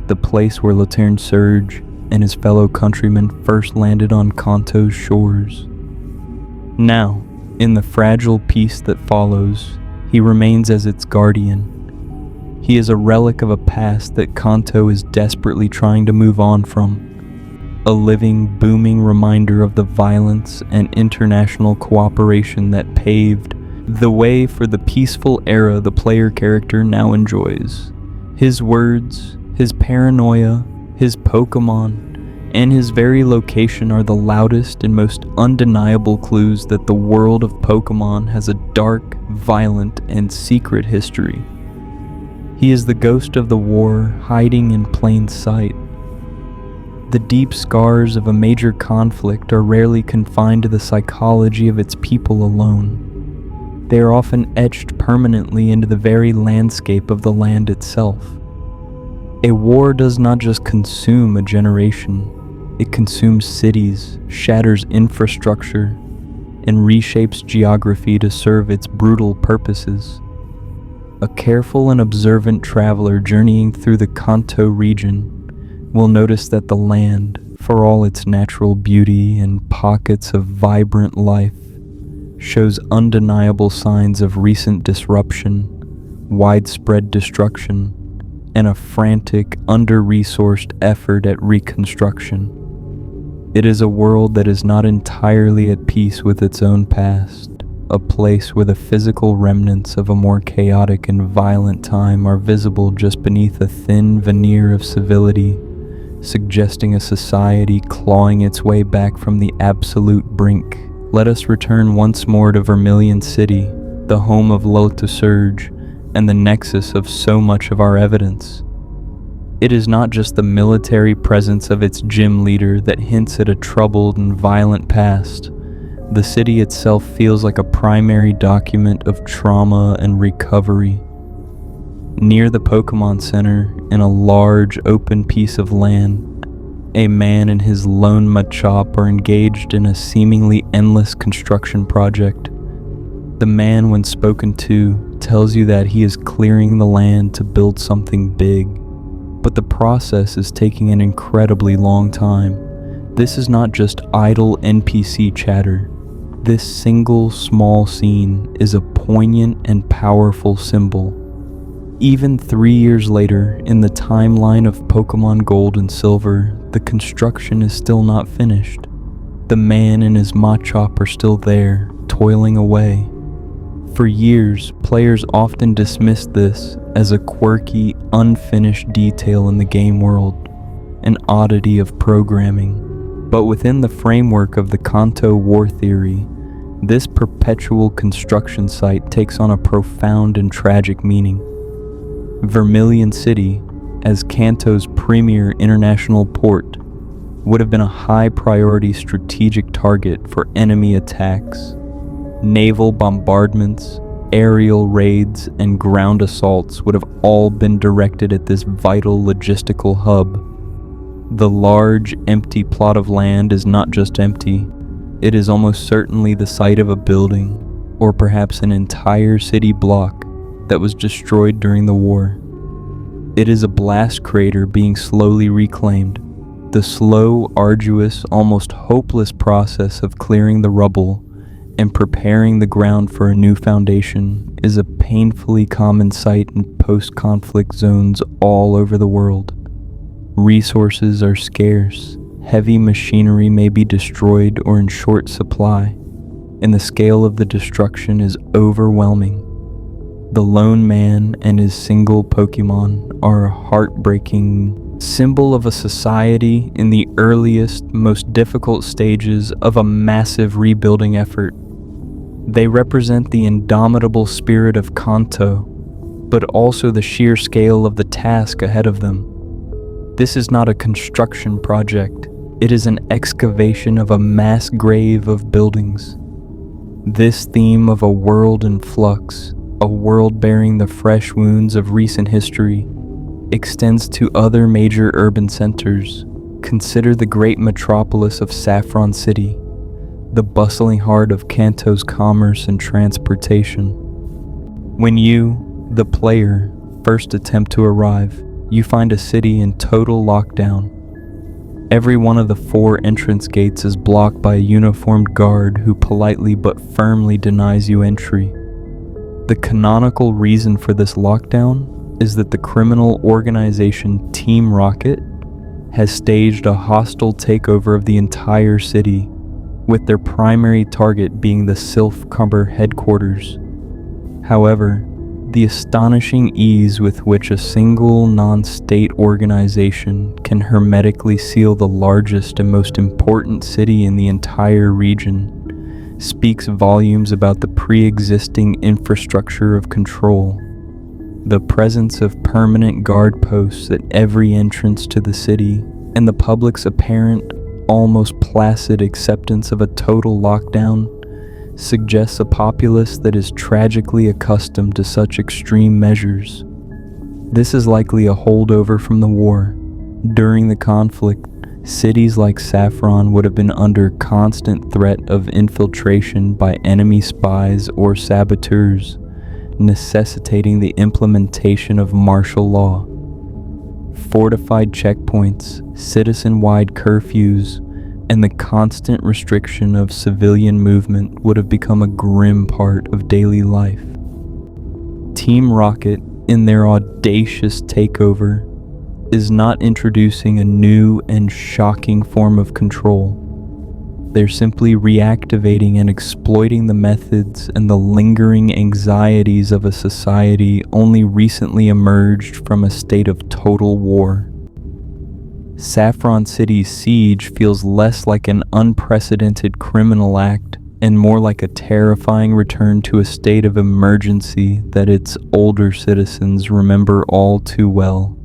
the place where Lieutenant Surge and his fellow countrymen first landed on Kanto's shores. Now, in the fragile peace that follows, he remains as its guardian. He is a relic of a past that Kanto is desperately trying to move on from. A living, booming reminder of the violence and international cooperation that paved the way for the peaceful era the player character now enjoys. His words, his paranoia, his Pokémon, and his very location are the loudest and most undeniable clues that the world of Pokémon has a dark, violent, and secret history. He is the ghost of the war hiding in plain sight. The deep scars of a major conflict are rarely confined to the psychology of its people alone. They are often etched permanently into the very landscape of the land itself. A war does not just consume a generation, it consumes cities, shatters infrastructure, and reshapes geography to serve its brutal purposes. A careful and observant traveler journeying through the Kanto region will notice that the land, for all its natural beauty and pockets of vibrant life, shows undeniable signs of recent disruption, widespread destruction, and a frantic, under-resourced effort at reconstruction. It is a world that is not entirely at peace with its own past, a place where the physical remnants of a more chaotic and violent time are visible just beneath a thin veneer of civility, suggesting a society clawing its way back from the absolute brink. Let us return once more to Vermilion City, the home of Lieutenant Surge, and the nexus of so much of our evidence. It is not just the military presence of its gym leader that hints at a troubled and violent past. The city itself feels like a primary document of trauma and recovery. Near the Pokémon Center, in a large open piece of land, a man and his lone Machop are engaged in a seemingly endless construction project. The man, when spoken to, tells you that he is clearing the land to build something big, but the process is taking an incredibly long time. This is not just idle NPC chatter. This single small scene is a poignant and powerful symbol. Even 3 years later, in the timeline of Pokémon Gold and Silver, the construction is still not finished. The man and his Machop are still there, toiling away. For years, players often dismissed this as a quirky, unfinished detail in the game world, an oddity of programming. But within the framework of the Kanto War theory, this perpetual construction site takes on a profound and tragic meaning. Vermilion City, as Kanto's premier international port, would have been a high-priority strategic target for enemy attacks. Naval bombardments, aerial raids, and ground assaults would have all been directed at this vital logistical hub. The large, empty plot of land is not just empty. It is almost certainly the site of a building, or perhaps an entire city block, that was destroyed during the war. It is a blast crater being slowly reclaimed. The slow, arduous, almost hopeless process of clearing the rubble and preparing the ground for a new foundation is a painfully common sight in post-conflict zones all over the world. Resources are scarce, heavy machinery may be destroyed or in short supply, and the scale of the destruction is overwhelming. The lone man and his single Pokémon are a heartbreaking symbol of a society in the earliest, most difficult stages of a massive rebuilding effort. They represent the indomitable spirit of Kanto, but also the sheer scale of the task ahead of them. This is not a construction project, it is an excavation of a mass grave of buildings. This theme of a world in flux, a world bearing the fresh wounds of recent history, extends to other major urban centers. Consider the great metropolis of Saffron City, the bustling heart of Kanto's commerce and transportation. When you, the player, first attempt to arrive, you find a city in total lockdown. Every one of the 4 entrance gates is blocked by a uniformed guard who politely but firmly denies you entry. The canonical reason for this lockdown is that the criminal organization Team Rocket has staged a hostile takeover of the entire city, with their primary target being the Sylph Cumber headquarters. However, the astonishing ease with which a single non-state organization can hermetically seal the largest and most important city in the entire region speaks volumes about the pre-existing infrastructure of control. The presence of permanent guard posts at every entrance to the city, and the public's apparent, almost placid acceptance of a total lockdown suggests a populace that is tragically accustomed to such extreme measures. This is likely a holdover from the war. During the conflict, cities like Saffron would have been under constant threat of infiltration by enemy spies or saboteurs, necessitating the implementation of martial law. Fortified checkpoints, citizen-wide curfews, and the constant restriction of civilian movement would have become a grim part of daily life. Team Rocket, in their audacious takeover, is not introducing a new and shocking form of control. They're simply reactivating and exploiting the methods and the lingering anxieties of a society only recently emerged from a state of total war. Saffron City's siege feels less like an unprecedented criminal act and more like a terrifying return to a state of emergency that its older citizens remember all too well.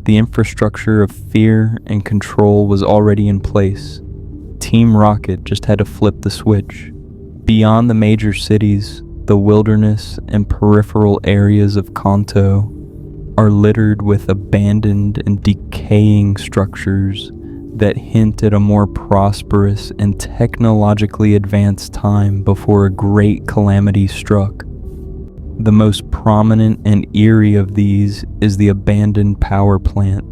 The infrastructure of fear and control was already in place. Team Rocket just had to flip the switch. Beyond the major cities, the wilderness and peripheral areas of Kanto are littered with abandoned and decaying structures that hint at a more prosperous and technologically advanced time before a great calamity struck. The most prominent and eerie of these is the abandoned power plant,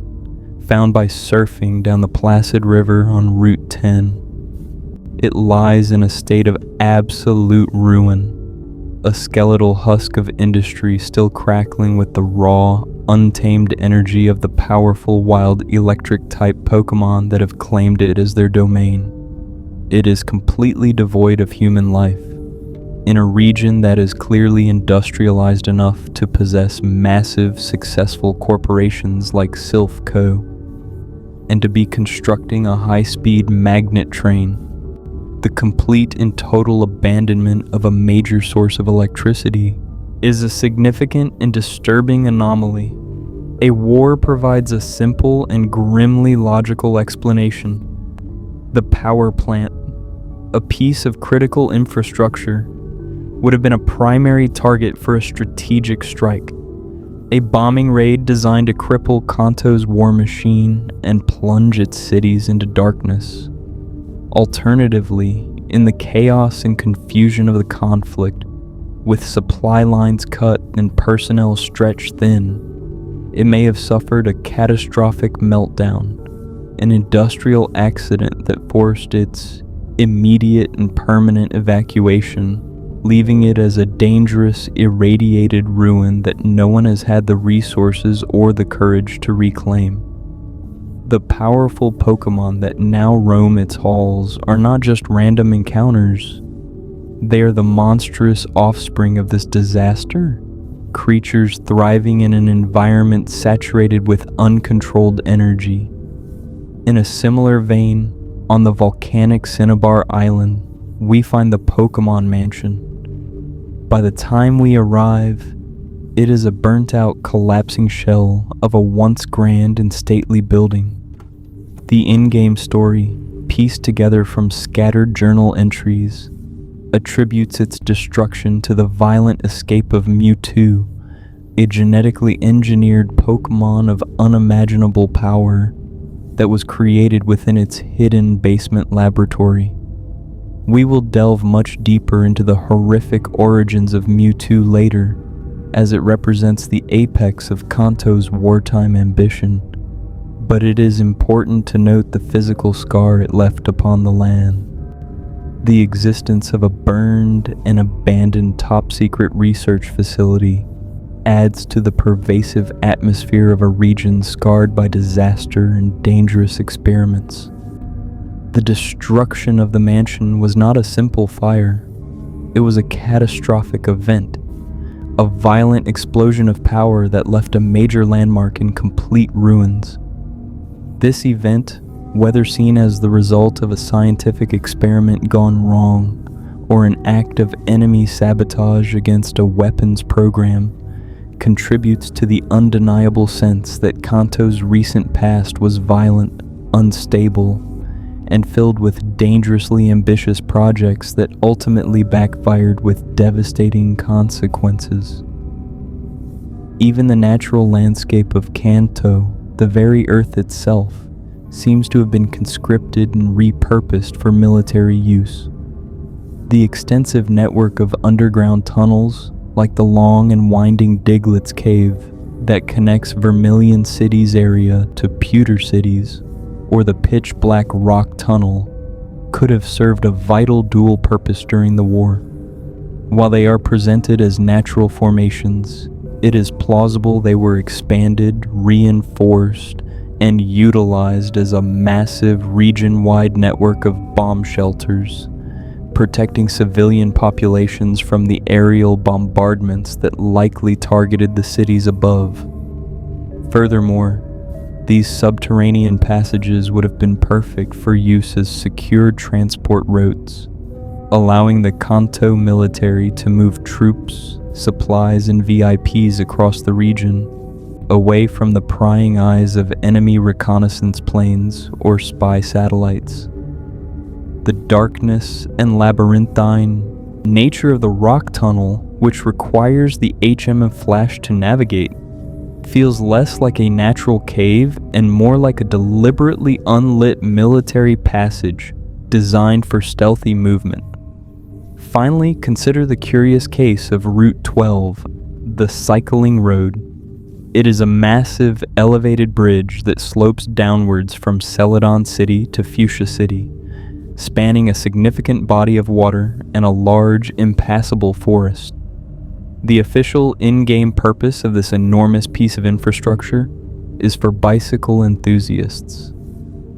found by surfing down the Placid River on Route 10. It lies in a state of absolute ruin, a skeletal husk of industry still crackling with the raw, untamed energy of the powerful wild electric-type Pokémon that have claimed it as their domain. It is completely devoid of human life, in a region that is clearly industrialized enough to possess massive, successful corporations like Sylph Co., and to be constructing a high-speed magnet train. The complete and total abandonment of a major source of electricity is a significant and disturbing anomaly. A war provides a simple and grimly logical explanation. The power plant, a piece of critical infrastructure, would have been a primary target for a strategic strike, a bombing raid designed to cripple Kanto's war machine and plunge its cities into darkness. Alternatively, in the chaos and confusion of the conflict, with supply lines cut and personnel stretched thin, it may have suffered a catastrophic meltdown, an industrial accident that forced its immediate and permanent evacuation, leaving it as a dangerous, irradiated ruin that no one has had the resources or the courage to reclaim. The powerful Pokémon that now roam its halls are not just random encounters. They are the monstrous offspring of this disaster, creatures thriving in an environment saturated with uncontrolled energy. In a similar vein, on the volcanic Cinnabar Island, we find the Pokémon Mansion. By the time we arrive, it is a burnt-out, collapsing shell of a once grand and stately building. The in-game story, pieced together from scattered journal entries, attributes its destruction to the violent escape of Mewtwo, a genetically engineered Pokémon of unimaginable power that was created within its hidden basement laboratory. We will delve much deeper into the horrific origins of Mewtwo later, as it represents the apex of Kanto's wartime ambition. But it is important to note the physical scar it left upon the land. The existence of a burned and abandoned top-secret research facility adds to the pervasive atmosphere of a region scarred by disaster and dangerous experiments. The destruction of the mansion was not a simple fire. It was a catastrophic event, a violent explosion of power that left a major landmark in complete ruins. This event, whether seen as the result of a scientific experiment gone wrong or an act of enemy sabotage against a weapons program, contributes to the undeniable sense that Kanto's recent past was violent, unstable, and filled with dangerously ambitious projects that ultimately backfired with devastating consequences. Even the natural landscape of Kanto, the very earth itself, seems to have been conscripted and repurposed for military use. The extensive network of underground tunnels, like the long and winding Diglett's Cave that connects Vermilion City's area to Pewter City's, or the pitch-black rock tunnel, could have served a vital dual purpose during the war. While they are presented as natural formations, it is plausible they were expanded, reinforced, and utilized as a massive region-wide network of bomb shelters, protecting civilian populations from the aerial bombardments that likely targeted the cities above. Furthermore, these subterranean passages would have been perfect for use as secured transport routes, allowing the Kanto military to move troops, supplies, and VIPs across the region. away from the prying eyes of enemy reconnaissance planes or spy satellites. The darkness and labyrinthine nature of the rock tunnel, which requires the HM and Flash to navigate, feels less like a natural cave and more like a deliberately unlit military passage designed for stealthy movement. Finally, consider the curious case of Route 12, the cycling road. It is a massive elevated bridge that slopes downwards from Celadon City to Fuchsia City, spanning a significant body of water and a large, impassable forest. The official in-game purpose of this enormous piece of infrastructure is for bicycle enthusiasts.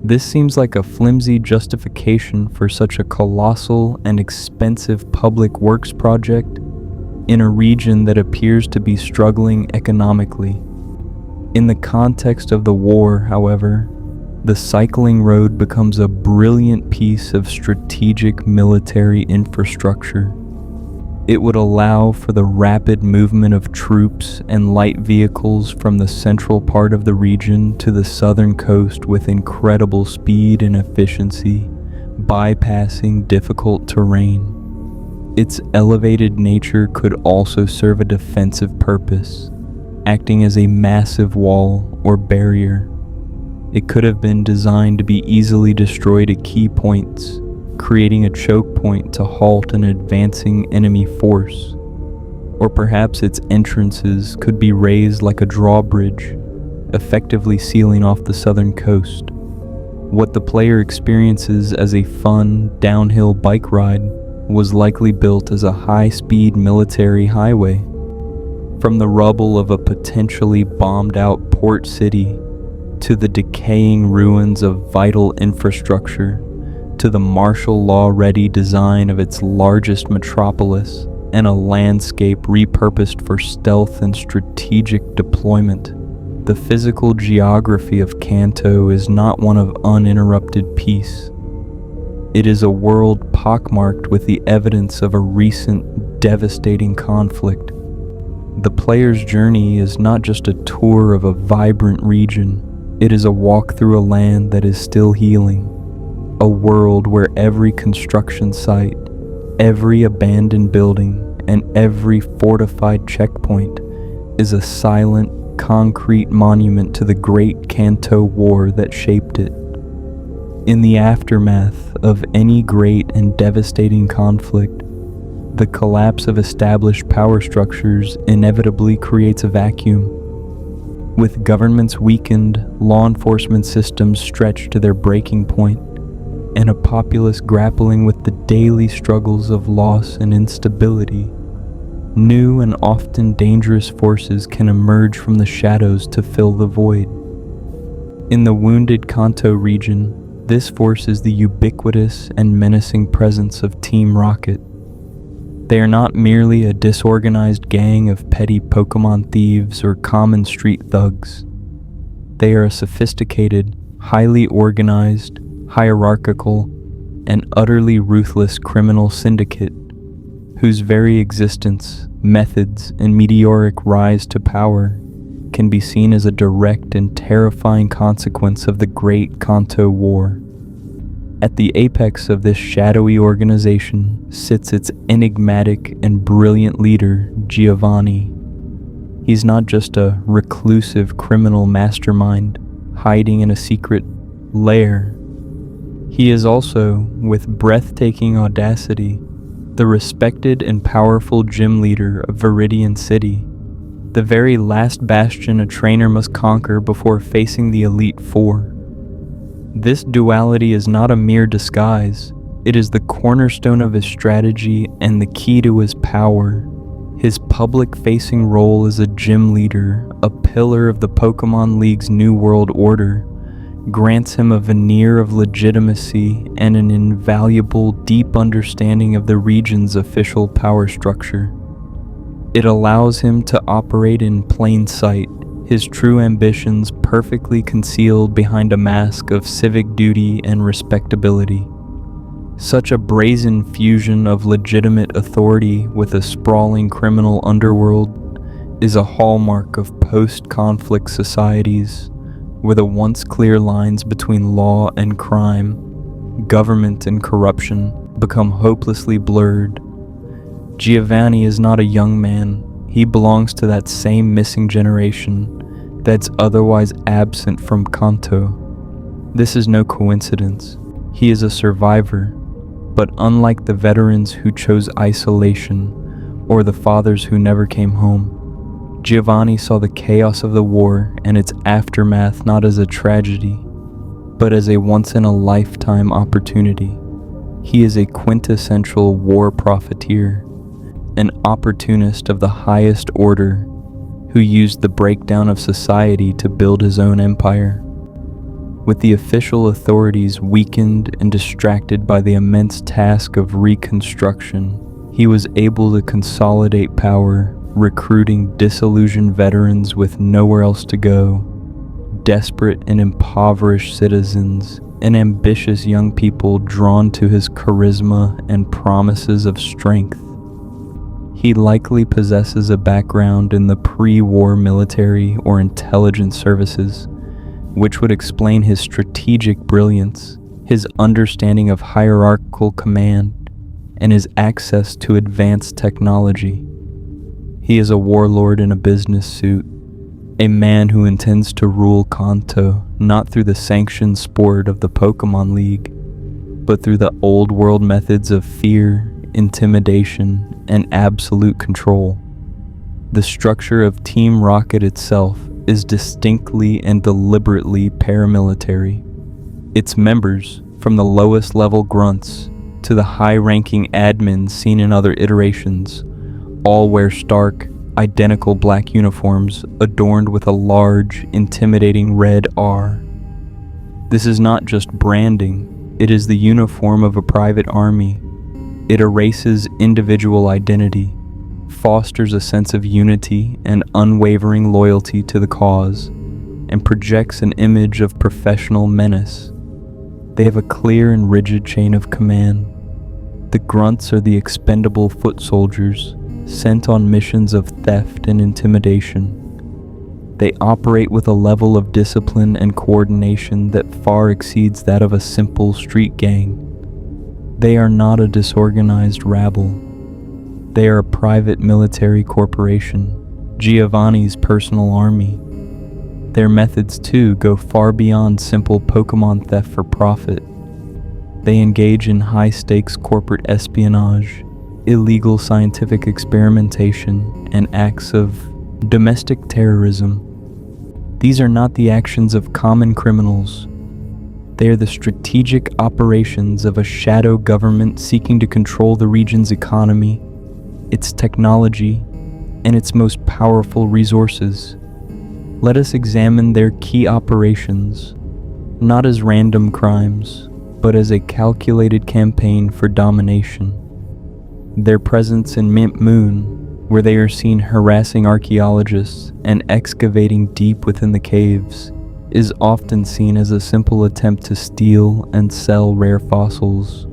This seems like a flimsy justification for such a colossal and expensive public works project in a region that appears to be struggling economically. In the context of the war, however, the cycling road becomes a brilliant piece of strategic military infrastructure. It would allow for the rapid movement of troops and light vehicles from the central part of the region to the southern coast with incredible speed and efficiency, bypassing difficult terrain. Its elevated nature could also serve a defensive purpose, acting as a massive wall or barrier. It could have been designed to be easily destroyed at key points, creating a choke point to halt an advancing enemy force. Or perhaps its entrances could be raised like a drawbridge, effectively sealing off the southern coast. What the player experiences as a fun, downhill bike ride was likely built as a high-speed military highway. From the rubble of a potentially bombed-out port city, to the decaying ruins of vital infrastructure, to the martial law-ready design of its largest metropolis, and a landscape repurposed for stealth and strategic deployment. The physical geography of Kanto is not one of uninterrupted peace. It is a world pockmarked with the evidence of a recent, devastating conflict. The player's journey is not just a tour of a vibrant region, it is a walk through a land that is still healing. A world where every construction site, every abandoned building, and every fortified checkpoint is a silent, concrete monument to the Great Kanto War that shaped it. In the aftermath of any great and devastating conflict, the collapse of established power structures inevitably creates a vacuum. With governments weakened, law enforcement systems stretched to their breaking point, and a populace grappling with the daily struggles of loss and instability, new and often dangerous forces can emerge from the shadows to fill the void. In the wounded Kanto region, this force is the ubiquitous and menacing presence of Team Rocket. They are not merely a disorganized gang of petty Pokémon thieves or common street thugs. They are a sophisticated, highly organized, hierarchical, and utterly ruthless criminal syndicate, whose very existence, methods, and meteoric rise to power can be seen as a direct and terrifying consequence of the Great Kanto War. At the apex of this shadowy organization sits its enigmatic and brilliant leader, Giovanni. He's not just a reclusive criminal mastermind hiding in a secret lair. He is also, with breathtaking audacity, the respected and powerful gym leader of Viridian City, the very last bastion a trainer must conquer before facing the Elite Four. This duality is not a mere disguise, it is the cornerstone of his strategy and the key to his power. His public-facing role as a gym leader, a pillar of the Pokémon League's New World Order, grants him a veneer of legitimacy and an invaluable, deep understanding of the region's official power structure. It allows him to operate in plain sight, his true ambitions perfectly concealed behind a mask of civic duty and respectability. Such a brazen fusion of legitimate authority with a sprawling criminal underworld is a hallmark of post-conflict societies where the once clear lines between law and crime, government and corruption become hopelessly blurred. Giovanni is not a young man. He belongs to that same missing generation that's otherwise absent from Kanto. This is no coincidence. He is a survivor, but unlike the veterans who chose isolation or the fathers who never came home, Giovanni saw the chaos of the war and its aftermath not as a tragedy, but as a once-in-a-lifetime opportunity. He is a quintessential war profiteer, an opportunist of the highest order who used the breakdown of society to build his own empire. With the official authorities weakened and distracted by the immense task of reconstruction, he was able to consolidate power, recruiting disillusioned veterans with nowhere else to go, desperate and impoverished citizens, and ambitious young people drawn to his charisma and promises of strength. He likely possesses a background in the pre-war military or intelligence services, which would explain his strategic brilliance, his understanding of hierarchical command, and his access to advanced technology. He is a warlord in a business suit, a man who intends to rule Kanto not through the sanctioned sport of the Pokémon League, but through the old world methods of fear, intimidation, and absolute control. The structure of Team Rocket itself is distinctly and deliberately paramilitary. Its members, from the lowest level grunts to the high-ranking admins seen in other iterations, all wear stark, identical black uniforms adorned with a large, intimidating red R. This is not just branding, it is the uniform of a private army. It erases individual identity, fosters a sense of unity and unwavering loyalty to the cause, and projects an image of professional menace. They have a clear and rigid chain of command. The grunts are the expendable foot soldiers, sent on missions of theft and intimidation. They operate with a level of discipline and coordination that far exceeds that of a simple street gang. They are not a disorganized rabble. They are a private military corporation, Giovanni's personal army. Their methods, too, go far beyond simple Pokémon theft for profit. They engage in high-stakes corporate espionage, illegal scientific experimentation, and acts of domestic terrorism. These are not the actions of common criminals. They are the strategic operations of a shadow government seeking to control the region's economy, its technology, and its most powerful resources. Let us examine their key operations, not as random crimes, but as a calculated campaign for domination. Their presence in Mint Moon, where they are seen harassing archaeologists and excavating deep within the caves, is often seen as a simple attempt to steal and sell rare fossils.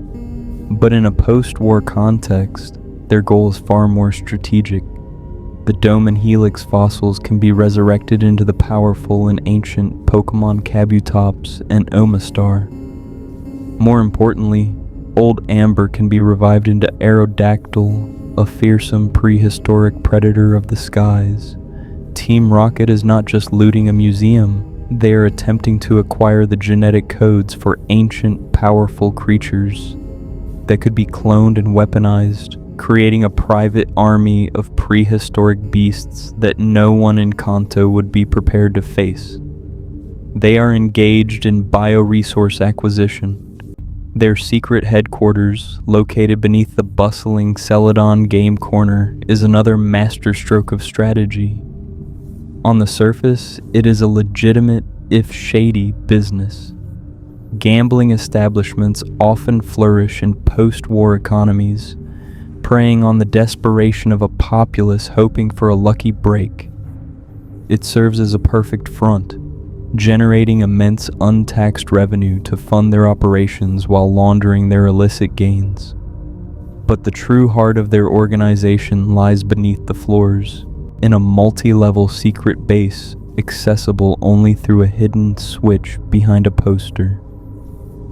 But in a post-war context, their goal is far more strategic. The Dome and Helix fossils can be resurrected into the powerful and ancient Pokémon Kabutops and Omastar. More importantly, Old Amber can be revived into Aerodactyl, a fearsome prehistoric predator of the skies. Team Rocket is not just looting a museum, they are attempting to acquire the genetic codes for ancient, powerful creatures that could be cloned and weaponized, creating a private army of prehistoric beasts that no one in Kanto would be prepared to face. They are engaged in bioresource acquisition. Their secret headquarters, located beneath the bustling Celadon Game Corner, is another masterstroke of strategy. On the surface, it is a legitimate, if shady, business. Gambling establishments often flourish in post-war economies, preying on the desperation of a populace hoping for a lucky break. It serves as a perfect front, generating immense untaxed revenue to fund their operations while laundering their illicit gains. But the true heart of their organization lies beneath the floors. in a multi-level secret base accessible only through a hidden switch behind a poster.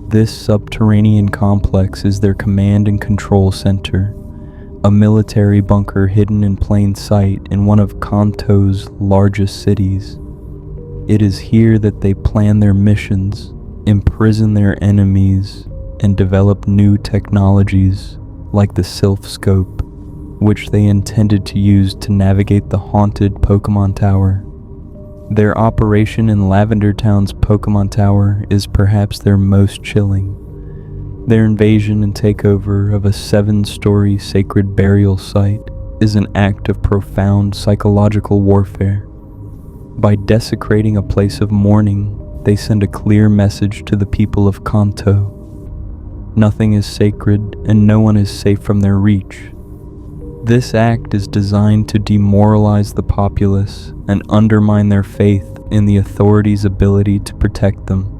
This subterranean complex is their command and control center, a military bunker hidden in plain sight in one of Kanto's largest cities. It is here that they plan their missions, imprison their enemies, and develop new technologies like the Sylph Scope, which they intended to use to navigate the haunted Pokémon Tower. Their operation in Lavender Town's Pokémon Tower is perhaps their most chilling. Their invasion and takeover of a 7-story sacred burial site is an act of profound psychological warfare. By desecrating a place of mourning, they send a clear message to the people of Kanto. Nothing is sacred and no one is safe from their reach. This act is designed to demoralize the populace and undermine their faith in the authorities' ability to protect them.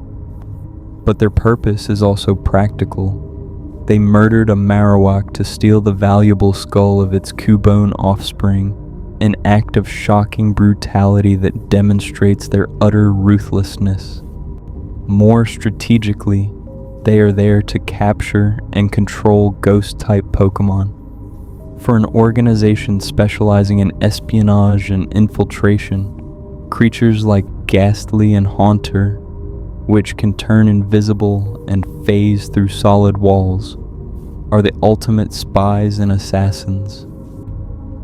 But their purpose is also practical. They murdered a Marowak to steal the valuable skull of its Cubone offspring, an act of shocking brutality that demonstrates their utter ruthlessness. More strategically, they are there to capture and control ghost-type Pokémon. For an organization specializing in espionage and infiltration, creatures like Ghastly and Haunter, which can turn invisible and phase through solid walls, are the ultimate spies and assassins.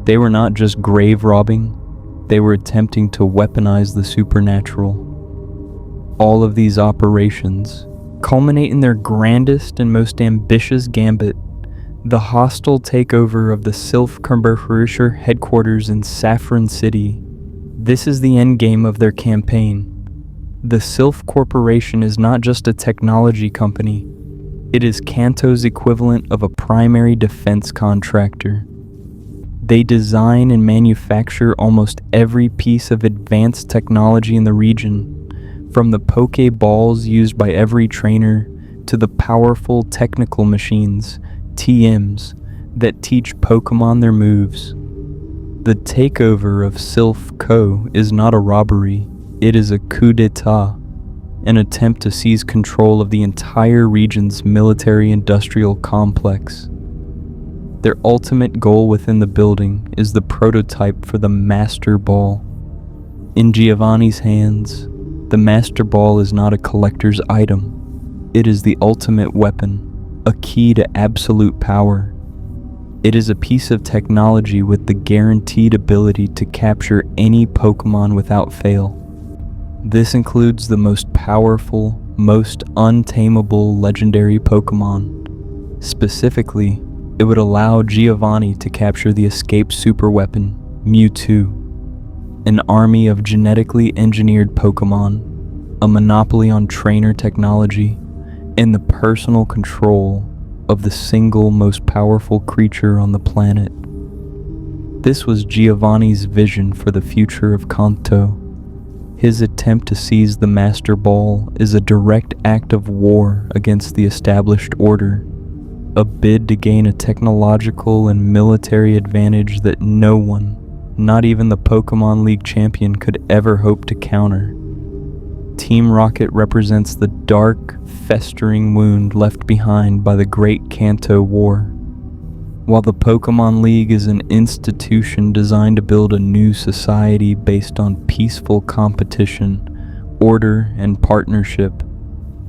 They were not just grave robbing, they were attempting to weaponize the supernatural. All of these operations culminate in their grandest and most ambitious gambit, the hostile takeover of the Sylph Kerberferischer headquarters in Saffron City. This is the endgame of their campaign. The Sylph Corporation is not just a technology company, it is Kanto's equivalent of a primary defense contractor. They design and manufacture almost every piece of advanced technology in the region, from the Pokeballs used by every trainer to the powerful technical machines, TMs, that teach Pokemon their moves. The takeover of Sylph Co. is not a robbery, it is a coup d'etat, an attempt to seize control of the entire region's military-industrial complex. Their ultimate goal within the building is the prototype for the Master Ball. In Giovanni's hands, the Master Ball is not a collector's item, it is the ultimate weapon, a key to absolute power. It is a piece of technology with the guaranteed ability to capture any Pokémon without fail. This includes the most powerful, most untamable legendary Pokémon. Specifically, it would allow Giovanni to capture the escaped superweapon, Mewtwo, an army of genetically engineered Pokémon, a monopoly on trainer technology, and the personal control of the single most powerful creature on the planet. This was Giovanni's vision for the future of Kanto. His attempt to seize the Master Ball is a direct act of war against the established order, a bid to gain a technological and military advantage that no one, not even the Pokémon League champion, could ever hope to counter. Team Rocket represents the dark, festering wound left behind by the Great Kanto War. While the Pokémon League is an institution designed to build a new society based on peaceful competition, order, and partnership,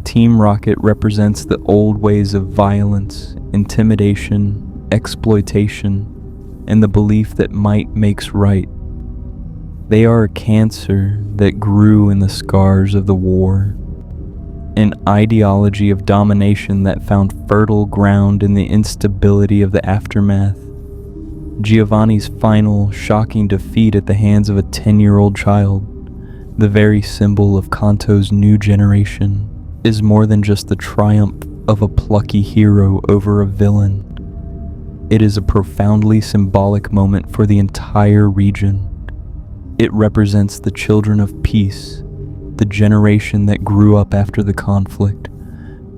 Team Rocket represents the old ways of violence, intimidation, exploitation, and the belief that might makes right. They are a cancer that grew in the scars of the war, an ideology of domination that found fertile ground in the instability of the aftermath. Giovanni's final, shocking defeat at the hands of a 10-year-old child, the very symbol of Kanto's new generation, is more than just the triumph of a plucky hero over a villain. It is a profoundly symbolic moment for the entire region. It represents the children of peace, the generation that grew up after the conflict,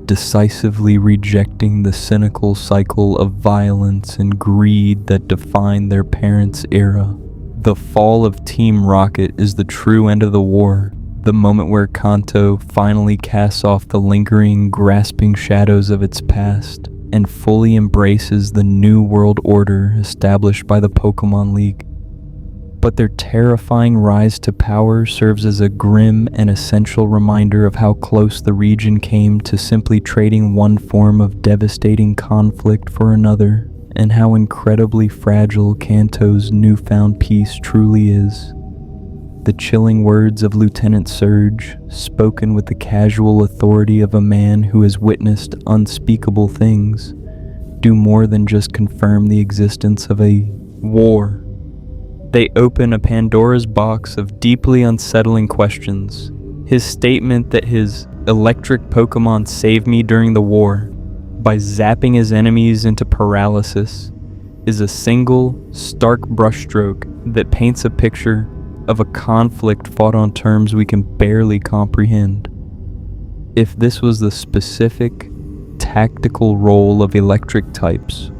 decisively rejecting the cynical cycle of violence and greed that defined their parents' era. The fall of Team Rocket is the true end of the war, the moment where Kanto finally casts off the lingering, grasping shadows of its past and fully embraces the new world order established by the Pokémon League. But their terrifying rise to power serves as a grim and essential reminder of how close the region came to simply trading one form of devastating conflict for another, and how incredibly fragile Kanto's newfound peace truly is. The chilling words of Lieutenant Surge, spoken with the casual authority of a man who has witnessed unspeakable things, do more than just confirm the existence of a war. They open a Pandora's box of deeply unsettling questions. His statement that his electric Pokémon saved me during the war by zapping his enemies into paralysis is a single, stark brushstroke that paints a picture of a conflict fought on terms we can barely comprehend. If this was the specific, tactical role of electric types,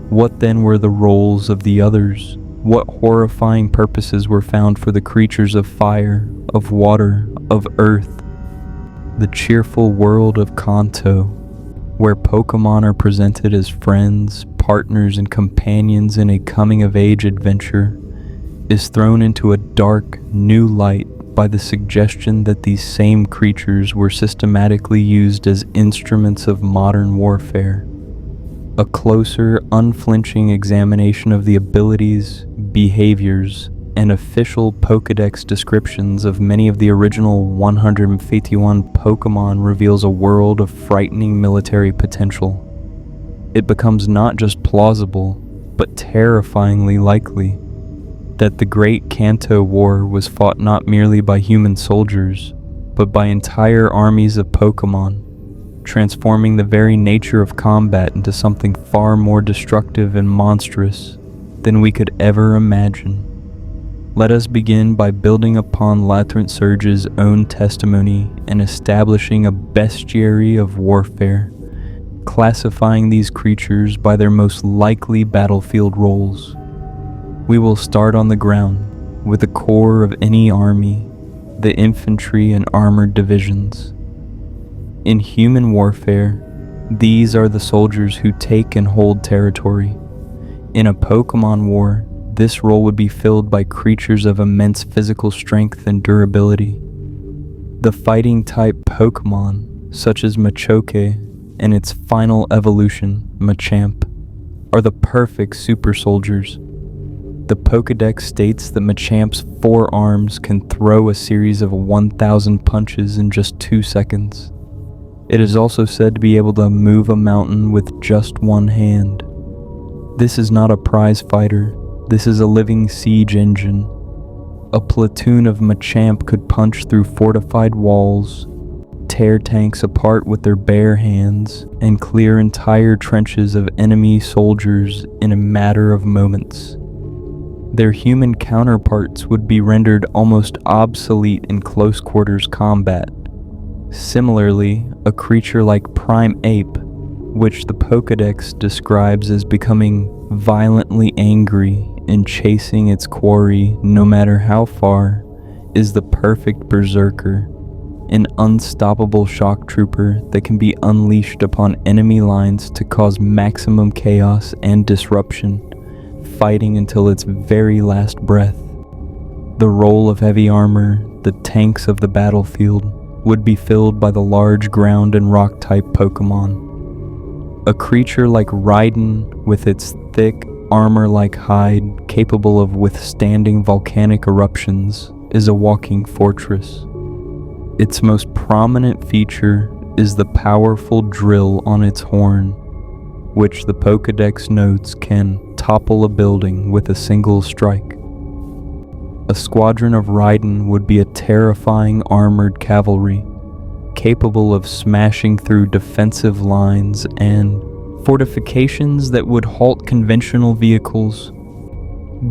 what then were the roles of the others? What horrifying purposes were found for the creatures of fire, of water, of earth? The cheerful world of Kanto, where Pokémon are presented as friends, partners, and companions in a coming-of-age adventure, is thrown into a dark, new light by the suggestion that these same creatures were systematically used as instruments of modern warfare. A closer, unflinching examination of the abilities, behaviors, and official Pokédex descriptions of many of the original 151 Pokémon reveals a world of frightening military potential. It becomes not just plausible, but terrifyingly likely that the Great Kanto War was fought not merely by human soldiers, but by entire armies of Pokémon, transforming the very nature of combat into something far more destructive and monstrous than we could ever imagine. Let us begin by building upon Latrant Surge's own testimony and establishing a bestiary of warfare, classifying these creatures by their most likely battlefield roles. We will start on the ground with the core of any army, the infantry and armored divisions. In human warfare, these are the soldiers who take and hold territory. In a Pokémon war, this role would be filled by creatures of immense physical strength and durability. The fighting type Pokémon, such as Machoke and its final evolution, Machamp, are the perfect super soldiers. The Pokédex states that Machamp's 4 arms can throw a series of 1,000 punches in just 2 seconds. It is also said to be able to move a mountain with just one hand. This is not a prize fighter, this is a living siege engine. A platoon of Machamp could punch through fortified walls, tear tanks apart with their bare hands, and clear entire trenches of enemy soldiers in a matter of moments. Their human counterparts would be rendered almost obsolete in close quarters combat. Similarly, a creature like Prime Ape, which the Pokédex describes as becoming violently angry and chasing its quarry no matter how far, is the perfect berserker, an unstoppable shock trooper that can be unleashed upon enemy lines to cause maximum chaos and disruption, fighting until its very last breath. The role of heavy armor, the tanks of the battlefield, would be filled by the large ground and rock type Pokémon. A creature like Raiden, with its thick, armor-like hide capable of withstanding volcanic eruptions, is a walking fortress. Its most prominent feature is the powerful drill on its horn, which the Pokédex notes can topple a building with a single strike. A squadron of Raiden would be a terrifying armored cavalry, capable of smashing through defensive lines and fortifications that would halt conventional vehicles.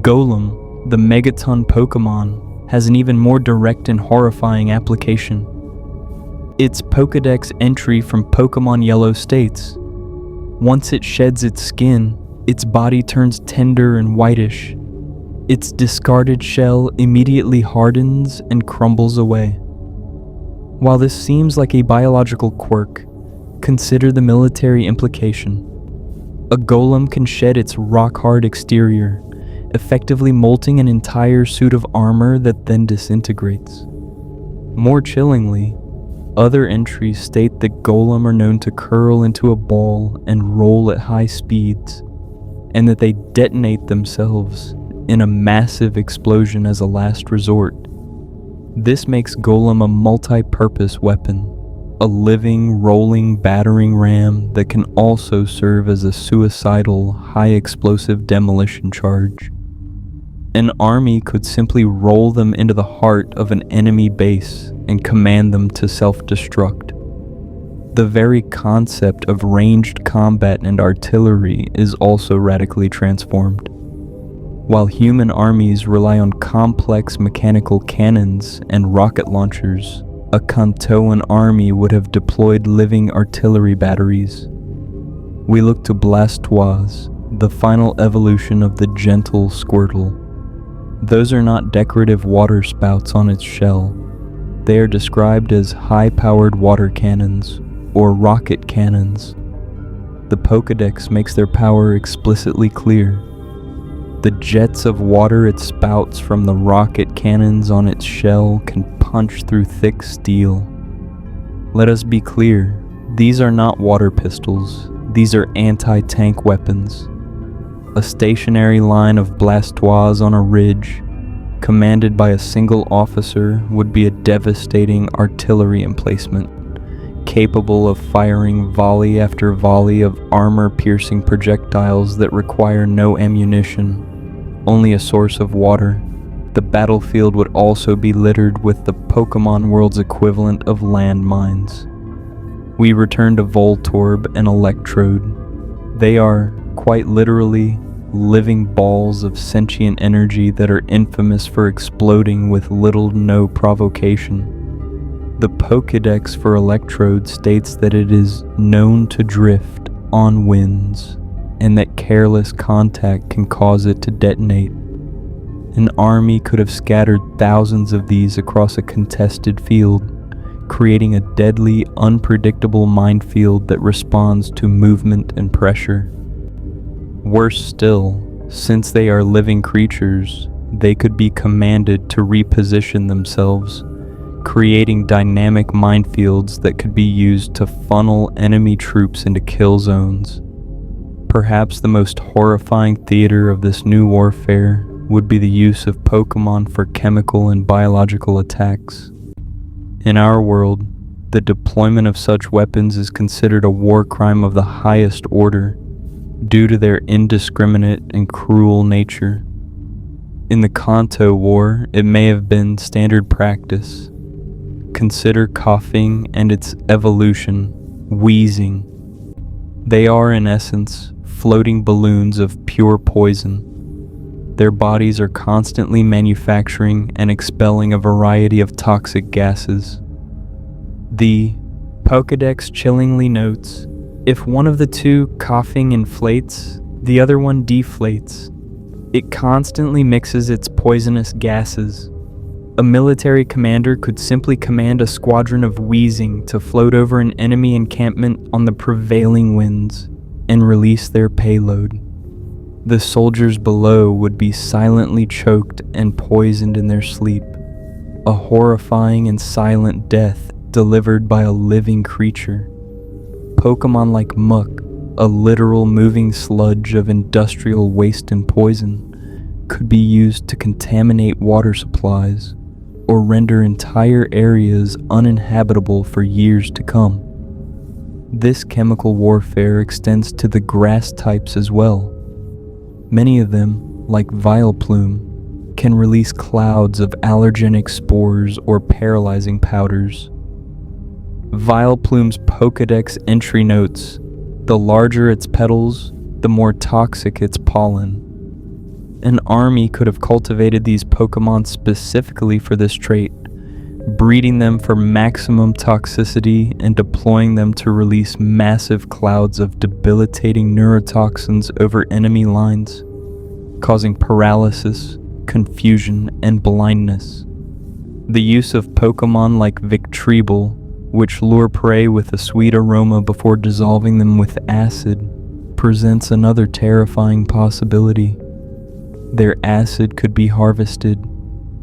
Golem, the Megaton Pokémon, has an even more direct and horrifying application. Its Pokédex entry from Pokémon Yellow states, once it sheds its skin, its body turns tender and whitish. its discarded shell immediately hardens and crumbles away. While this seems like a biological quirk, consider the military implication. A golem can shed its rock-hard exterior, effectively molting an entire suit of armor that then disintegrates. More chillingly, other entries state that golem are known to curl into a ball and roll at high speeds, and that they detonate themselves in a massive explosion as a last resort. This makes golem a multi-purpose weapon, a living, rolling battering ram that can also serve as a suicidal, high-explosive demolition charge. An army could simply roll them into the heart of an enemy base and command them to self-destruct. The very concept of ranged combat and artillery is also radically transformed. While human armies rely on complex mechanical cannons and rocket launchers, a Kantoan army would have deployed living artillery batteries. We look to Blastoise, the final evolution of the gentle Squirtle. Those are not decorative water spouts on its shell. They are described as high-powered water cannons, or rocket cannons. The Pokédex makes their power explicitly clear. The jets of water it spouts from the rocket cannons on its shell can punch through thick steel. Let us be clear, these are not water pistols, these are anti-tank weapons. A stationary line of Blastoise on a ridge, commanded by a single officer, would be a devastating artillery emplacement, capable of firing volley after volley of armor-piercing projectiles that require no ammunition, only a source of water. The battlefield would also be littered with the Pokémon world's equivalent of landmines. We return to Voltorb and Electrode. They are, quite literally, living balls of sentient energy that are infamous for exploding with little to no provocation. The Pokédex for Electrode states that it is known to drift on winds, and that careless contact can cause it to detonate. An army could have scattered thousands of these across a contested field, creating a deadly, unpredictable minefield that responds to movement and pressure. Worse still, since they are living creatures, they could be commanded to reposition themselves, creating dynamic minefields that could be used to funnel enemy troops into kill zones. Perhaps the most horrifying theater of this new warfare would be the use of Pokémon for chemical and biological attacks. In our world, the deployment of such weapons is considered a war crime of the highest order, due to their indiscriminate and cruel nature. In the Kanto War, it may have been standard practice. Consider coughing and its evolution, wheezing. They are, in essence, floating balloons of pure poison. Their bodies are constantly manufacturing and expelling a variety of toxic gases. The Pokédex chillingly notes, if one of the two coughing inflates, the other one deflates. It constantly mixes its poisonous gases. A military commander could simply command a squadron of wheezing to float over an enemy encampment on the prevailing winds and release their payload. The soldiers below would be silently choked and poisoned in their sleep, a horrifying and silent death delivered by a living creature. Pokémon like muck, a literal moving sludge of industrial waste and poison, could be used to contaminate water supplies or render entire areas uninhabitable for years to come. This chemical warfare extends to the grass types as well. Many of them, like Vileplume, can release clouds of allergenic spores or paralyzing powders. Vileplume's Pokédex entry notes, the larger its petals, the more toxic its pollen. An army could have cultivated these Pokémon specifically for this trait, breeding them for maximum toxicity and deploying them to release massive clouds of debilitating neurotoxins over enemy lines, causing paralysis, confusion, and blindness. The use of Pokémon like Victreebel, which lure prey with a sweet aroma before dissolving them with acid, presents another terrifying possibility. Their acid could be harvested,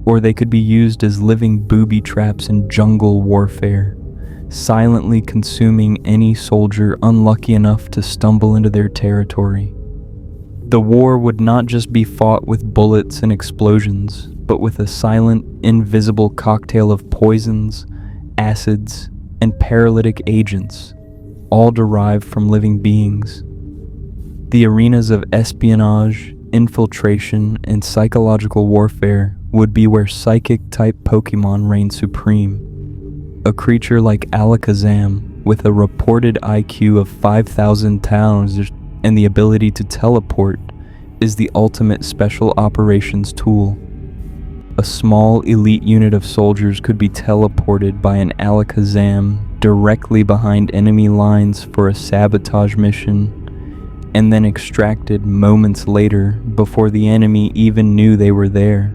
or they could be used as living booby traps in jungle warfare, silently consuming any soldier unlucky enough to stumble into their territory. The war would not just be fought with bullets and explosions, but with a silent, invisible cocktail of poisons, acids, and paralytic agents, all derived from living beings. The arenas of espionage, infiltration, and psychological warfare would be where psychic-type Pokémon reign supreme. A creature like Alakazam, with a reported IQ of 5,000 pounds and the ability to teleport, is the ultimate special operations tool. A small elite unit of soldiers could be teleported by an Alakazam directly behind enemy lines for a sabotage mission, and then extracted moments later before the enemy even knew they were there.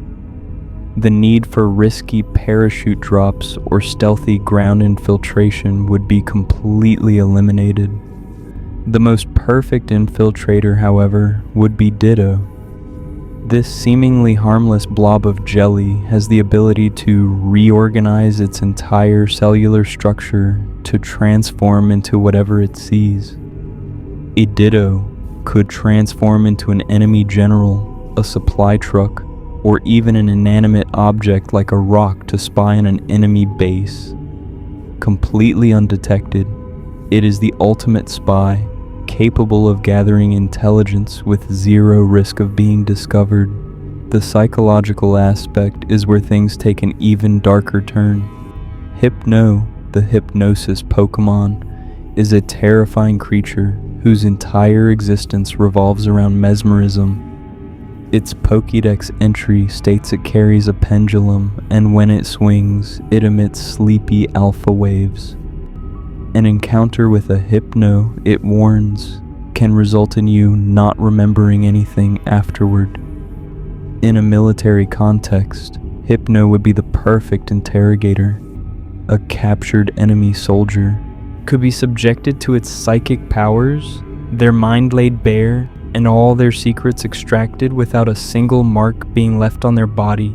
The need for risky parachute drops or stealthy ground infiltration would be completely eliminated. The most perfect infiltrator, however, would be Ditto. This seemingly harmless blob of jelly has the ability to reorganize its entire cellular structure to transform into whatever it sees. A Ditto could transform into an enemy general, a supply truck, or even an inanimate object like a rock to spy on an enemy base. Completely undetected, it is the ultimate spy, capable of gathering intelligence with zero risk of being discovered. The psychological aspect is where things take an even darker turn. Hypno, the hypnosis Pokémon, is a terrifying creature whose entire existence revolves around mesmerism. Its Pokédex entry states it carries a pendulum, and when it swings, it emits sleepy alpha waves. An encounter with a Hypno, it warns, can result in you not remembering anything afterward. In a military context, Hypno would be the perfect interrogator. A captured enemy soldier could be subjected to its psychic powers, their mind laid bare, and all their secrets extracted without a single mark being left on their body.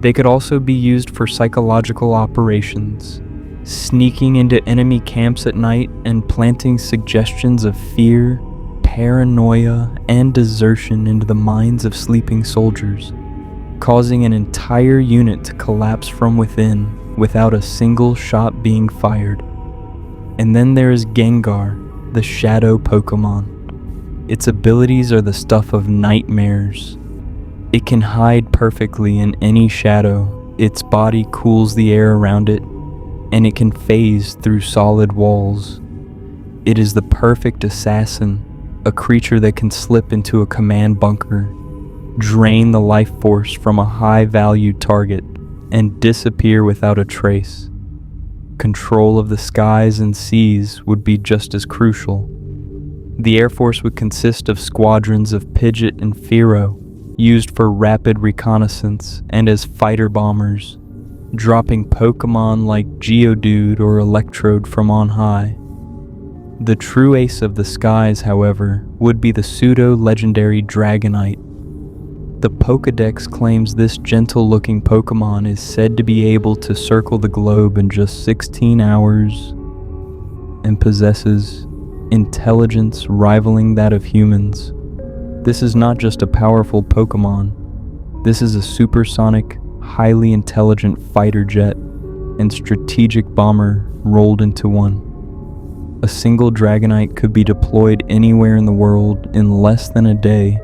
They could also be used for psychological operations, sneaking into enemy camps at night and planting suggestions of fear, paranoia, and desertion into the minds of sleeping soldiers, causing an entire unit to collapse from within without a single shot being fired. And then there is Gengar, the Shadow Pokémon. Its abilities are the stuff of nightmares. It can hide perfectly in any shadow, its body cools the air around it, and it can phase through solid walls. It is the perfect assassin, a creature that can slip into a command bunker, drain the life force from a high-value target, and disappear without a trace. Control of the skies and seas would be just as crucial. The Air Force would consist of squadrons of Pidgeot and Fearow, used for rapid reconnaissance and as fighter bombers, dropping Pokémon like Geodude or Electrode from on high. The true ace of the skies, however, would be the pseudo-legendary Dragonite. The Pokédex claims this gentle-looking Pokémon is said to be able to circle the globe in just 16 hours and possesses intelligence rivaling that of humans. This is not just a powerful Pokémon. This is a supersonic, highly intelligent fighter jet and strategic bomber rolled into one. A single Dragonite could be deployed anywhere in the world in less than a day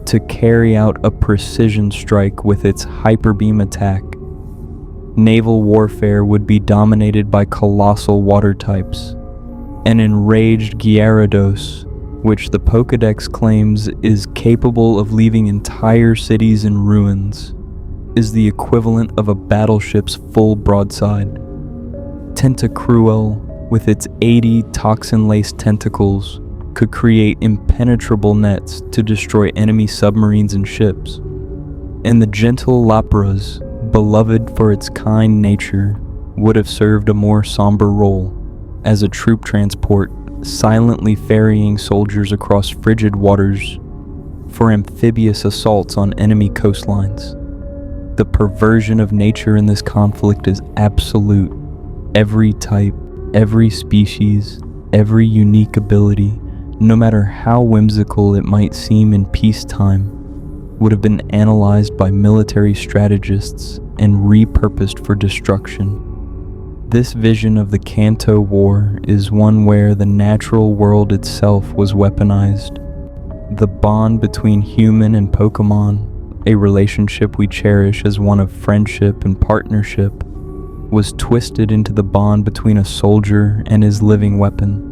to carry out a precision strike with its hyper beam attack. Naval warfare would be dominated by colossal water types. An enraged Gyarados, which the Pokédex claims is capable of leaving entire cities in ruins, is the equivalent of a battleship's full broadside. Tentacruel, with its 80 toxin-laced tentacles, could create impenetrable nets to destroy enemy submarines and ships. and the gentle Lapras, beloved for its kind nature, would have served a more somber role as a troop transport, silently ferrying soldiers across frigid waters for amphibious assaults on enemy coastlines. The perversion of nature in this conflict is absolute. Every type, every species, every unique ability, no matter how whimsical it might seem in peacetime, would have been analyzed by military strategists and repurposed for destruction. This vision of the Kanto War is one where the natural world itself was weaponized. The bond between human and Pokémon, a relationship we cherish as one of friendship and partnership, was twisted into the bond between a soldier and his living weapon.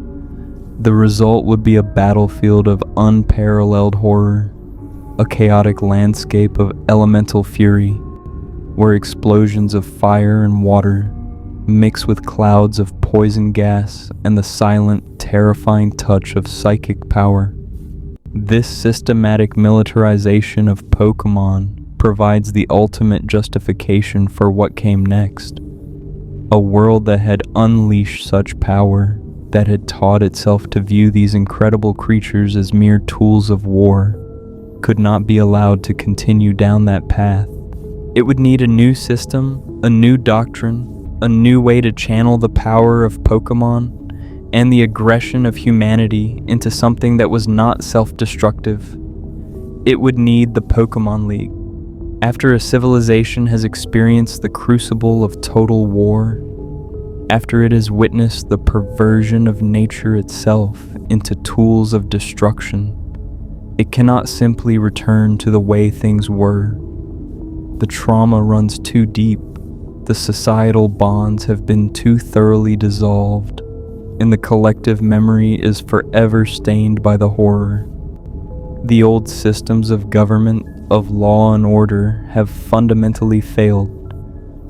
The result would be a battlefield of unparalleled horror, a chaotic landscape of elemental fury, where explosions of fire and water mix with clouds of poison gas and the silent, terrifying touch of psychic power. This systematic militarization of Pokémon provides the ultimate justification for what came next. A world that had unleashed such power, that had taught itself to view these incredible creatures as mere tools of war, could not be allowed to continue down that path. It would need a new system, a new doctrine, a new way to channel the power of Pokémon and the aggression of humanity into something that was not self-destructive. It would need the Pokémon League. After a civilization has experienced the crucible of total war, after it has witnessed the perversion of nature itself into tools of destruction, it cannot simply return to the way things were. The trauma runs too deep. The societal bonds have been too thoroughly dissolved, and the collective memory is forever stained by the horror. The old systems of government, of law and order, have fundamentally failed,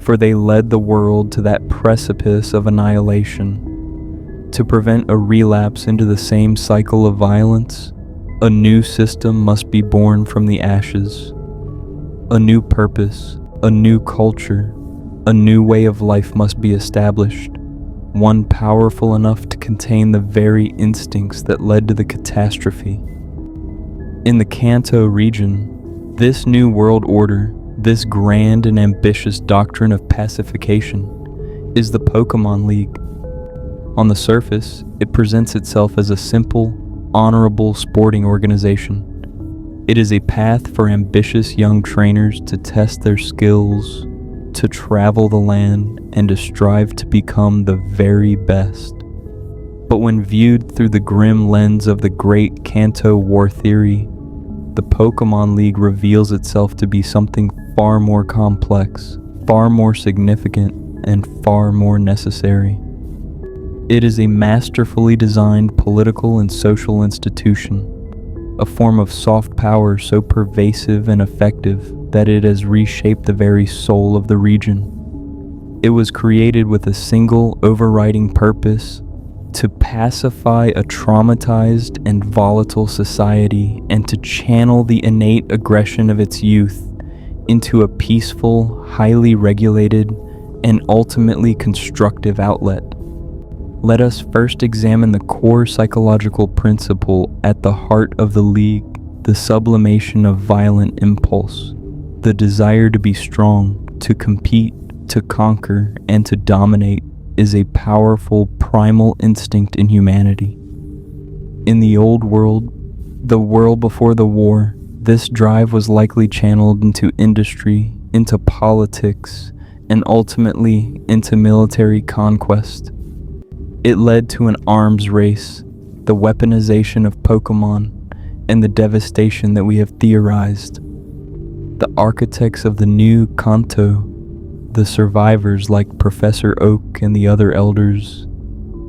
for they led the world to that precipice of annihilation. To prevent a relapse into the same cycle of violence, a new system must be born from the ashes. A new purpose, a new culture, a new way of life must be established, one powerful enough to contain the very instincts that led to the catastrophe. In the Kanto region, this new world order, this grand and ambitious doctrine of pacification, is the Pokémon League. On the surface, it presents itself as a simple, honorable sporting organization. It is a path for ambitious young trainers to test their skills, to travel the land, and to strive to become the very best. But when viewed through the grim lens of the Great Kanto War theory, the Pokémon League reveals itself to be something far more complex, far more significant, and far more necessary. It is a masterfully designed political and social institution, a form of soft power so pervasive and effective that it has reshaped the very soul of the region. It was created with a single overriding purpose: to pacify a traumatized and volatile society and to channel the innate aggression of its youth into a peaceful, highly regulated, and ultimately constructive outlet. Let us first examine the core psychological principle at the heart of the League, the sublimation of violent impulse. The desire to be strong, to compete, to conquer, and to dominate is a powerful primal instinct in humanity. In the old world, the world before the war, this drive was likely channeled into industry, into politics, and ultimately into military conquest. It led to an arms race, the weaponization of Pokémon, and the devastation that we have theorized. The architects of the new Kanto, the survivors like Professor Oak and the other elders,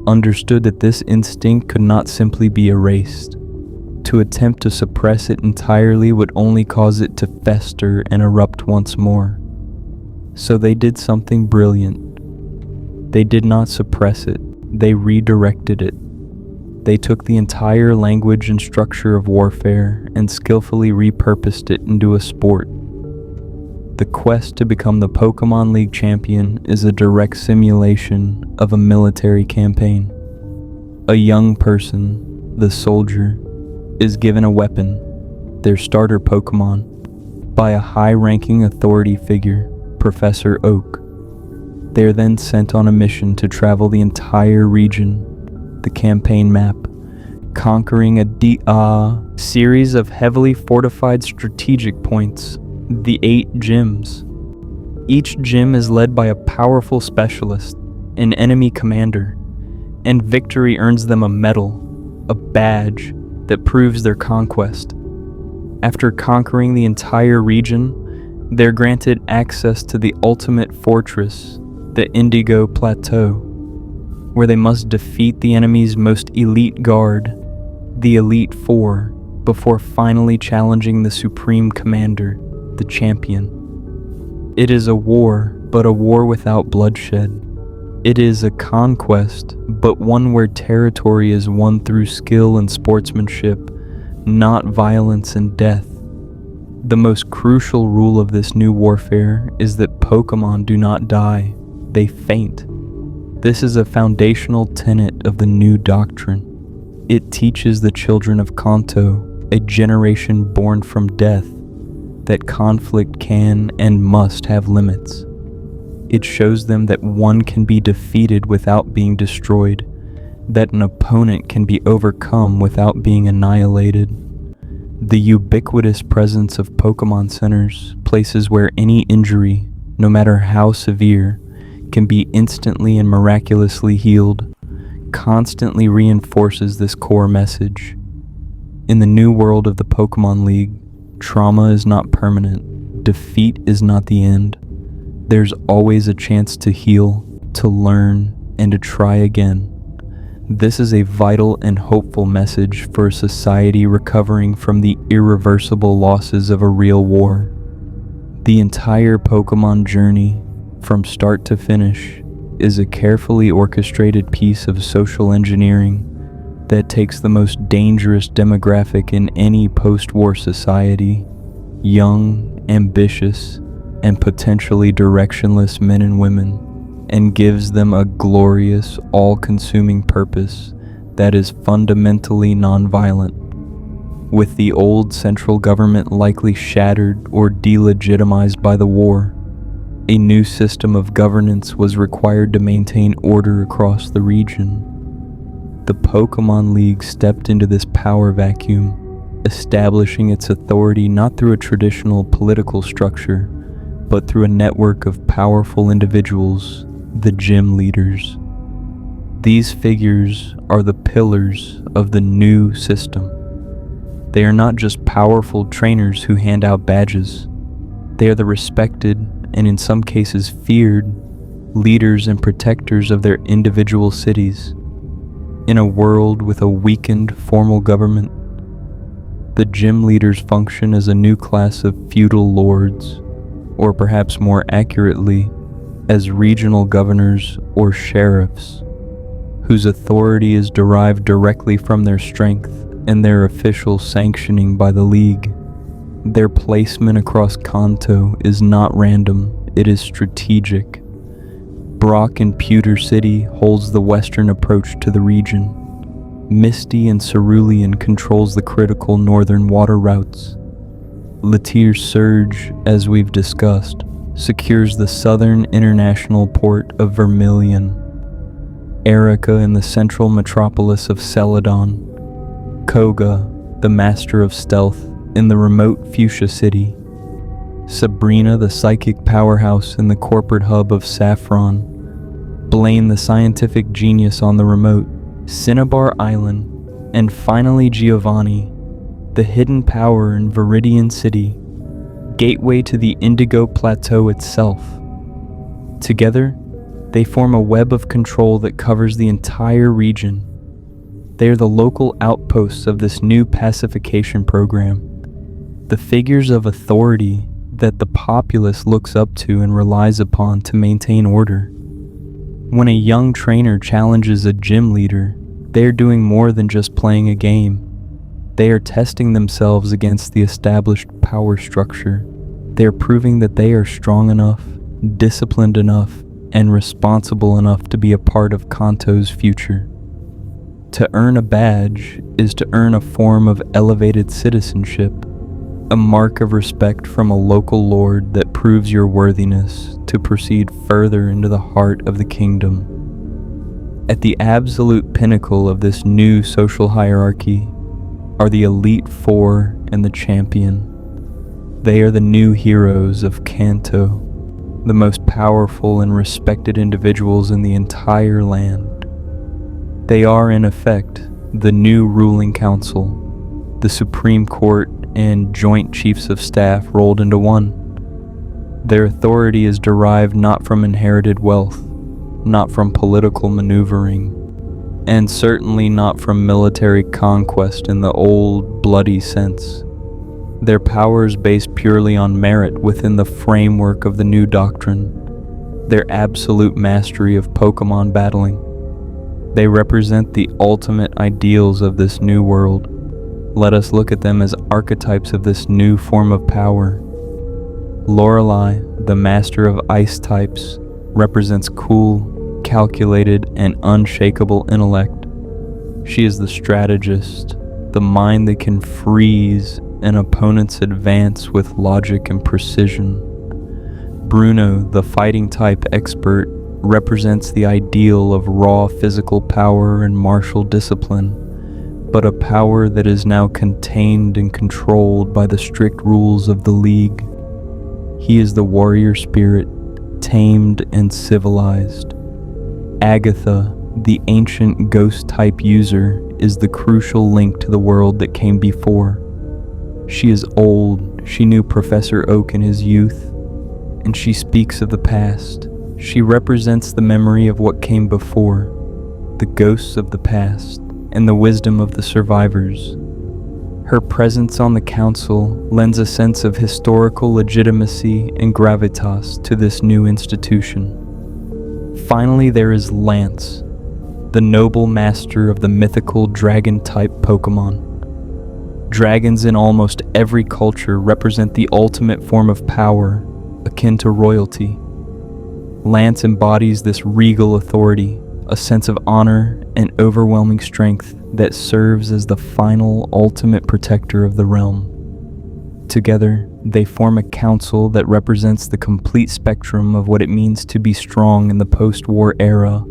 understood that this instinct could not simply be erased. To attempt to suppress it entirely would only cause it to fester and erupt once more. So they did something brilliant. They did not suppress it, they redirected it. They took the entire language and structure of warfare and skillfully repurposed it into a sport. The quest to become the Pokémon League champion is a direct simulation of a military campaign. A young person, the soldier, is given a weapon, their starter Pokémon, by a high-ranking authority figure, Professor Oak. They are then sent on a mission to travel the entire region, the campaign map, conquering a series of heavily fortified strategic points, the 8 gyms. Each gym is led by a powerful specialist, an enemy commander, and victory earns them a medal, a badge that proves their conquest. After conquering the entire region, they're granted access to the ultimate fortress, the Indigo Plateau, where they must defeat the enemy's most elite guard, the Elite Four, before finally challenging the Supreme Commander, the champion. It is a war, but a war without bloodshed. It is a conquest, but one where territory is won through skill and sportsmanship, not violence and death. The most crucial rule of this new warfare is that Pokémon do not die, they faint. This is a foundational tenet of the new doctrine. It teaches the children of Kanto, a generation born from death, that conflict can and must have limits. It shows them that one can be defeated without being destroyed, that an opponent can be overcome without being annihilated. The ubiquitous presence of Pokémon centers, places where any injury, no matter how severe, can be instantly and miraculously healed, constantly reinforces this core message. In the new world of the Pokémon League, trauma is not permanent, defeat is not the end. There's always a chance to heal, to learn, and to try again. This is a vital and hopeful message for a society recovering from the irreversible losses of a real war. The entire Pokémon journey, from start to finish, is a carefully orchestrated piece of social engineering that takes the most dangerous demographic in any post-war society, young, ambitious, and potentially directionless men and women, and gives them a glorious, all-consuming purpose that is fundamentally nonviolent. With the old central government likely shattered or delegitimized by the war, a new system of governance was required to maintain order across the region. The Pokémon League stepped into this power vacuum, establishing its authority not through a traditional political structure, but through a network of powerful individuals, the gym leaders. These figures are the pillars of the new system. They are not just powerful trainers who hand out badges. They are the respected, and in some cases feared, leaders and protectors of their individual cities. In a world with a weakened formal government, the gym leaders function as a new class of feudal lords, or perhaps more accurately, as regional governors or sheriffs, whose authority is derived directly from their strength and their official sanctioning by the League. Their placement across Kanto is not random, it is strategic. Brock and Pewter City holds the western approach to the region. Misty and Cerulean controls the critical northern water routes. Latir's Surge, as we've discussed, secures the southern international port of Vermilion. Erica in the central metropolis of Celadon. Koga, the master of stealth, in the remote Fuchsia City. Sabrina, the psychic powerhouse in the corporate hub of Saffron. Blaine, the scientific genius on the remote, Cinnabar Island. And finally Giovanni, the hidden power in Viridian City, gateway to the Indigo Plateau itself. Together, they form a web of control that covers the entire region. They are the local outposts of this new pacification program, the figures of authority that the populace looks up to and relies upon to maintain order. When a young trainer challenges a gym leader, they are doing more than just playing a game. They are testing themselves against the established power structure. They're proving that they are strong enough, disciplined enough, and responsible enough to be a part of Kanto's future. To earn a badge is to earn a form of elevated citizenship, a mark of respect from a local lord that proves your worthiness to proceed further into the heart of the kingdom. At the absolute pinnacle of this new social hierarchy are the Elite Four and the Champion. They are the new heroes of Kanto, the most powerful and respected individuals in the entire land. They are, in effect, the new ruling council, the Supreme Court and Joint Chiefs of Staff rolled into one. Their authority is derived not from inherited wealth, not from political maneuvering, and certainly not from military conquest in the old, bloody sense. Their power is based purely on merit within the framework of the new doctrine, their absolute mastery of Pokémon battling. They represent the ultimate ideals of this new world. Let us look at them as archetypes of this new form of power. Lorelei, the master of ice types, represents cool, calculated, and unshakable intellect. She is the strategist, the mind that can freeze an opponent's advance with logic and precision. Bruno, the fighting type expert, represents the ideal of raw physical power and martial discipline, but a power that is now contained and controlled by the strict rules of the League. He is the warrior spirit, tamed and civilized. Agatha, the ancient ghost-type user, is the crucial link to the world that came before. She is old, she knew Professor Oak in his youth, and she speaks of the past. She represents the memory of what came before, the ghosts of the past, and the wisdom of the survivors. Her presence on the council lends a sense of historical legitimacy and gravitas to this new institution. Finally, there is Lance, the noble master of the mythical dragon-type Pokémon. Dragons in almost every culture represent the ultimate form of power, akin to royalty. Lance embodies this regal authority, a sense of honor and overwhelming strength that serves as the final, ultimate protector of the realm. Together, they form a council that represents the complete spectrum of what it means to be strong in the post-war era.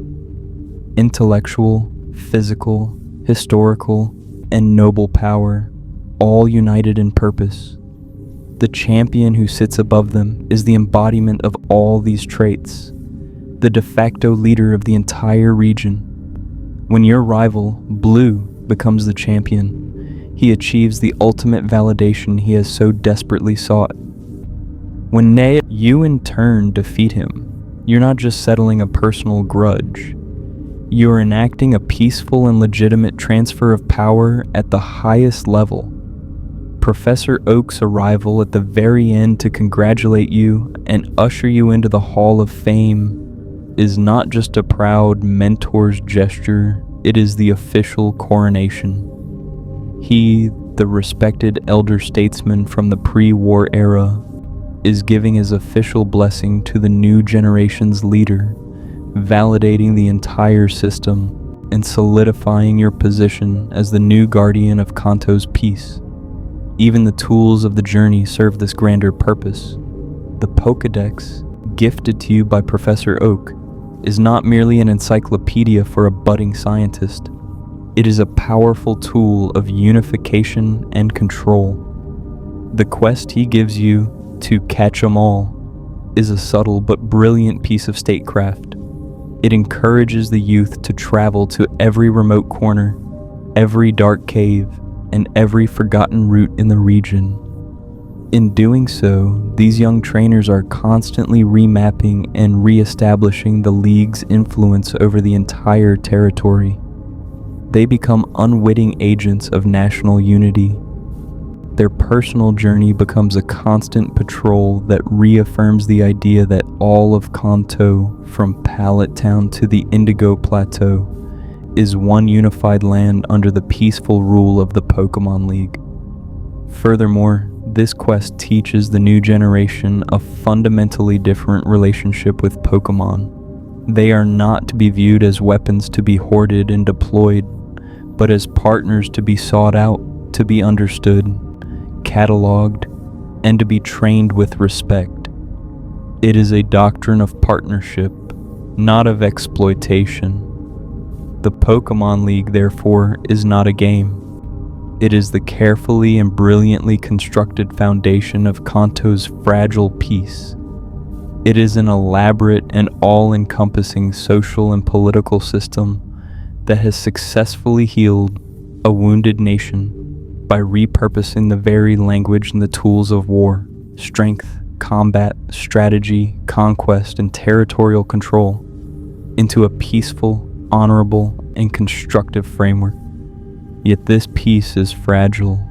Intellectual, physical, historical, and noble power, all united in purpose. The champion who sits above them is the embodiment of all these traits, the de facto leader of the entire region. When your rival, Blue, becomes the champion, he achieves the ultimate validation he has so desperately sought. When you in turn defeat him, you're not just settling a personal grudge. You are enacting a peaceful and legitimate transfer of power at the highest level. Professor Oak's arrival at the very end to congratulate you and usher you into the Hall of Fame is not just a proud mentor's gesture, it is the official coronation. He, the respected elder statesman from the pre-war era, is giving his official blessing to the new generation's leader, validating the entire system and solidifying your position as the new guardian of Kanto's peace. Even the tools of the journey serve this grander purpose. The Pokédex, gifted to you by Professor Oak, is not merely an encyclopedia for a budding scientist. It is a powerful tool of unification and control. The quest he gives you to catch 'em all is a subtle but brilliant piece of statecraft. It encourages the youth to travel to every remote corner, every dark cave, and every forgotten route in the region. In doing so, these young trainers are constantly remapping and re-establishing the League's influence over the entire territory. They become unwitting agents of national unity. Their personal journey becomes a constant patrol that reaffirms the idea that all of Kanto, from Pallet Town to the Indigo Plateau, is one unified land under the peaceful rule of the Pokémon League. Furthermore, This quest teaches the new generation a fundamentally different relationship with Pokémon. They are not to be viewed as weapons to be hoarded and deployed, but as partners to be sought out, to be understood, cataloged, and to be trained with respect. It is a doctrine of partnership, not of exploitation. The Pokémon League, therefore, is not a game. It is the carefully and brilliantly constructed foundation of Kanto's fragile peace. It is an elaborate and all-encompassing social and political system that has successfully healed a wounded nation by repurposing the very language and the tools of war, strength, combat, strategy, conquest, and territorial control into a peaceful, honorable, and constructive framework. Yet this peace is fragile.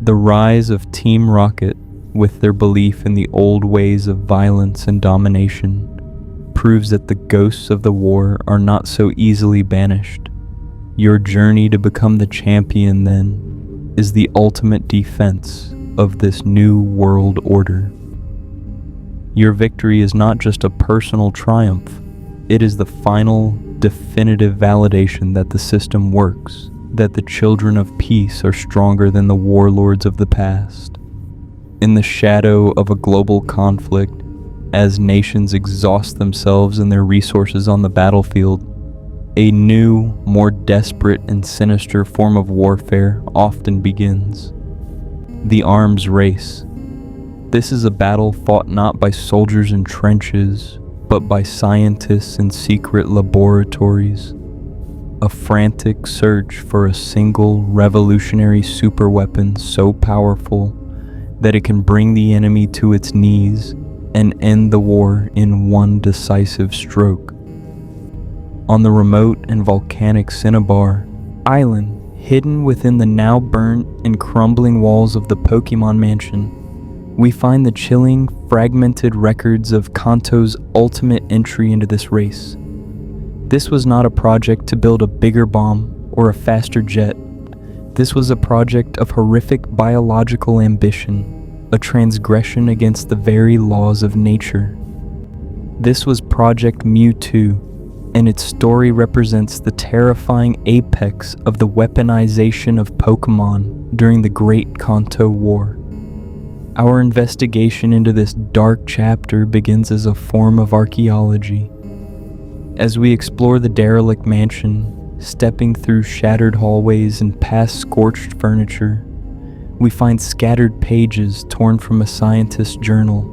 The rise of Team Rocket, with their belief in the old ways of violence and domination, proves that the ghosts of the war are not so easily banished. Your journey to become the champion, then, is the ultimate defense of this new world order. Your victory is not just a personal triumph, it is the final, definitive validation that the system works, that the children of peace are stronger than the warlords of the past. In the shadow of a global conflict, as nations exhaust themselves and their resources on the battlefield, a new, more desperate and sinister form of warfare often begins. The arms race. This is a battle fought not by soldiers in trenches, but by scientists in secret laboratories. A frantic search for a single revolutionary superweapon so powerful that it can bring the enemy to its knees and end the war in one decisive stroke. On the remote and volcanic Cinnabar Island, hidden within the now burnt and crumbling walls of the Pokémon Mansion, we find the chilling, fragmented records of Kanto's ultimate entry into this race. This was not a project to build a bigger bomb or a faster jet. This was a project of horrific biological ambition, a transgression against the very laws of nature. This was Project Mewtwo, and its story represents the terrifying apex of the weaponization of Pokémon during the Great Kanto War. Our investigation into this dark chapter begins as a form of archaeology. As we explore the derelict mansion, stepping through shattered hallways and past scorched furniture, we find scattered pages torn from a scientist's journal.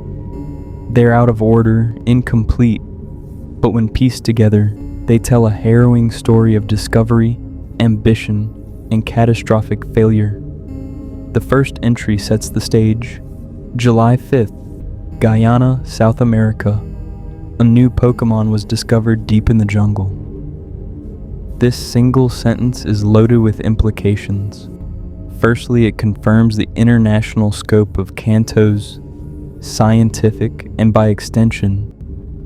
They're out of order, incomplete, but when pieced together, they tell a harrowing story of discovery, ambition, and catastrophic failure. The first entry sets the stage. July 5th, Guyana, South America. A new Pokémon was discovered deep in the jungle. This single sentence is loaded with implications. Firstly, it confirms the international scope of Kanto's scientific and, by extension,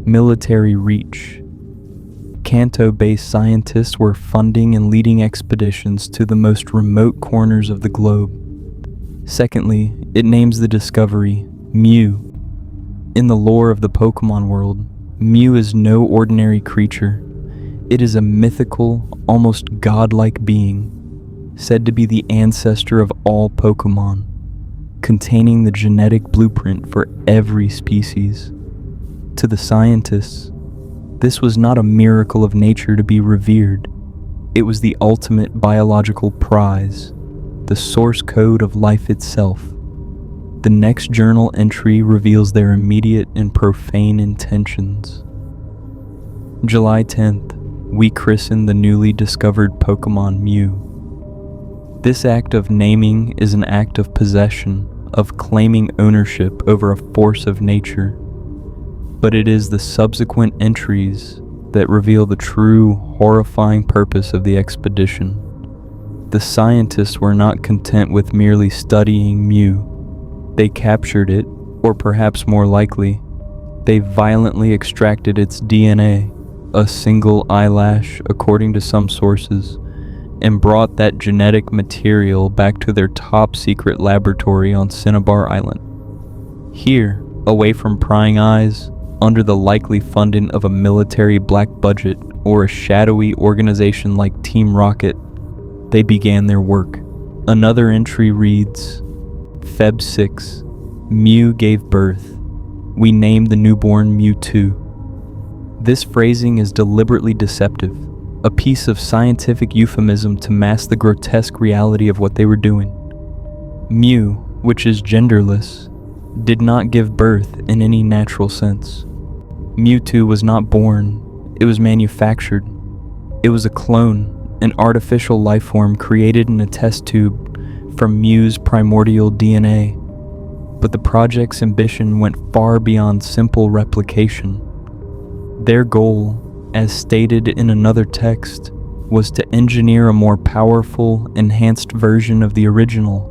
military reach. Kanto-based scientists were funding and leading expeditions to the most remote corners of the globe. Secondly, it names the discovery Mew. In the lore of the Pokémon world, Mew is no ordinary creature. It is a mythical, almost godlike being, said to be the ancestor of all Pokémon, containing the genetic blueprint for every species. To the scientists, this was not a miracle of nature to be revered. It was the ultimate biological prize, the source code of life itself. The next journal entry reveals their immediate and profane intentions. July 10th, we christen the newly discovered Pokémon Mew. This act of naming is an act of possession, of claiming ownership over a force of nature. But it is the subsequent entries that reveal the true, horrifying purpose of the expedition. The scientists were not content with merely studying Mew. They captured it, or perhaps more likely, they violently extracted its DNA, a single eyelash according to some sources, and brought that genetic material back to their top secret laboratory on Cinnabar Island. Here, away from prying eyes, under the likely funding of a military black budget or a shadowy organization like Team Rocket, they began their work. Another entry reads, Feb 6, Mew gave birth. We named the newborn Mewtwo. This phrasing is deliberately deceptive, a piece of scientific euphemism to mask the grotesque reality of what they were doing. Mew, which is genderless, did not give birth in any natural sense. Mewtwo was not born, it was manufactured. It was a clone, an artificial life form created in a test tube from Mew's primordial DNA. But the project's ambition went far beyond simple replication. Their goal, as stated in another text, was to engineer a more powerful, enhanced version of the original.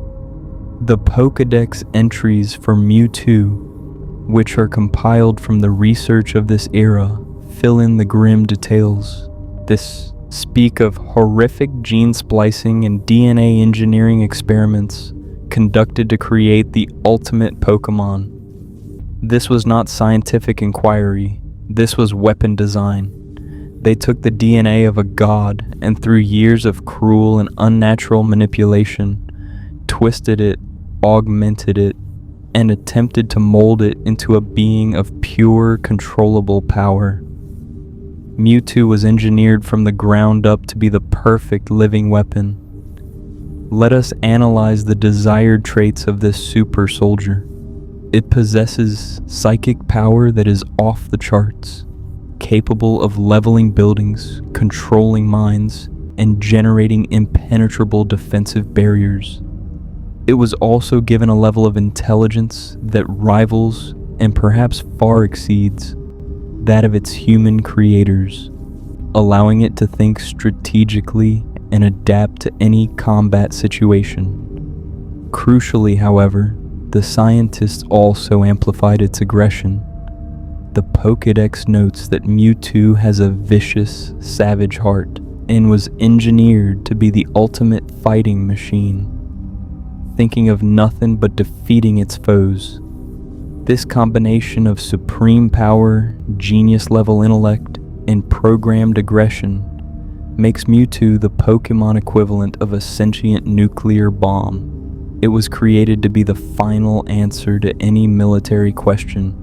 The Pokédex entries for Mewtwo, which are compiled from the research of this era, fill in the grim details. This speak of horrific gene splicing and DNA engineering experiments conducted to create the ultimate Pokémon. This was not scientific inquiry, this was weapon design. They took the DNA of a god and through years of cruel and unnatural manipulation, twisted it, augmented it, and attempted to mold it into a being of pure, controllable power. Mewtwo was engineered from the ground up to be the perfect living weapon. Let us analyze the desired traits of this super soldier. It possesses psychic power that is off the charts, capable of leveling buildings, controlling minds, and generating impenetrable defensive barriers. It was also given a level of intelligence that rivals and perhaps far exceeds that of its human creators, allowing it to think strategically and adapt to any combat situation. Crucially, however, the scientists also amplified its aggression. The Pokédex notes that Mewtwo has a vicious, savage heart and was engineered to be the ultimate fighting machine, thinking of nothing but defeating its foes. This combination of supreme power, genius-level intellect, and programmed aggression makes Mewtwo the Pokémon equivalent of a sentient nuclear bomb. It was created to be the final answer to any military question,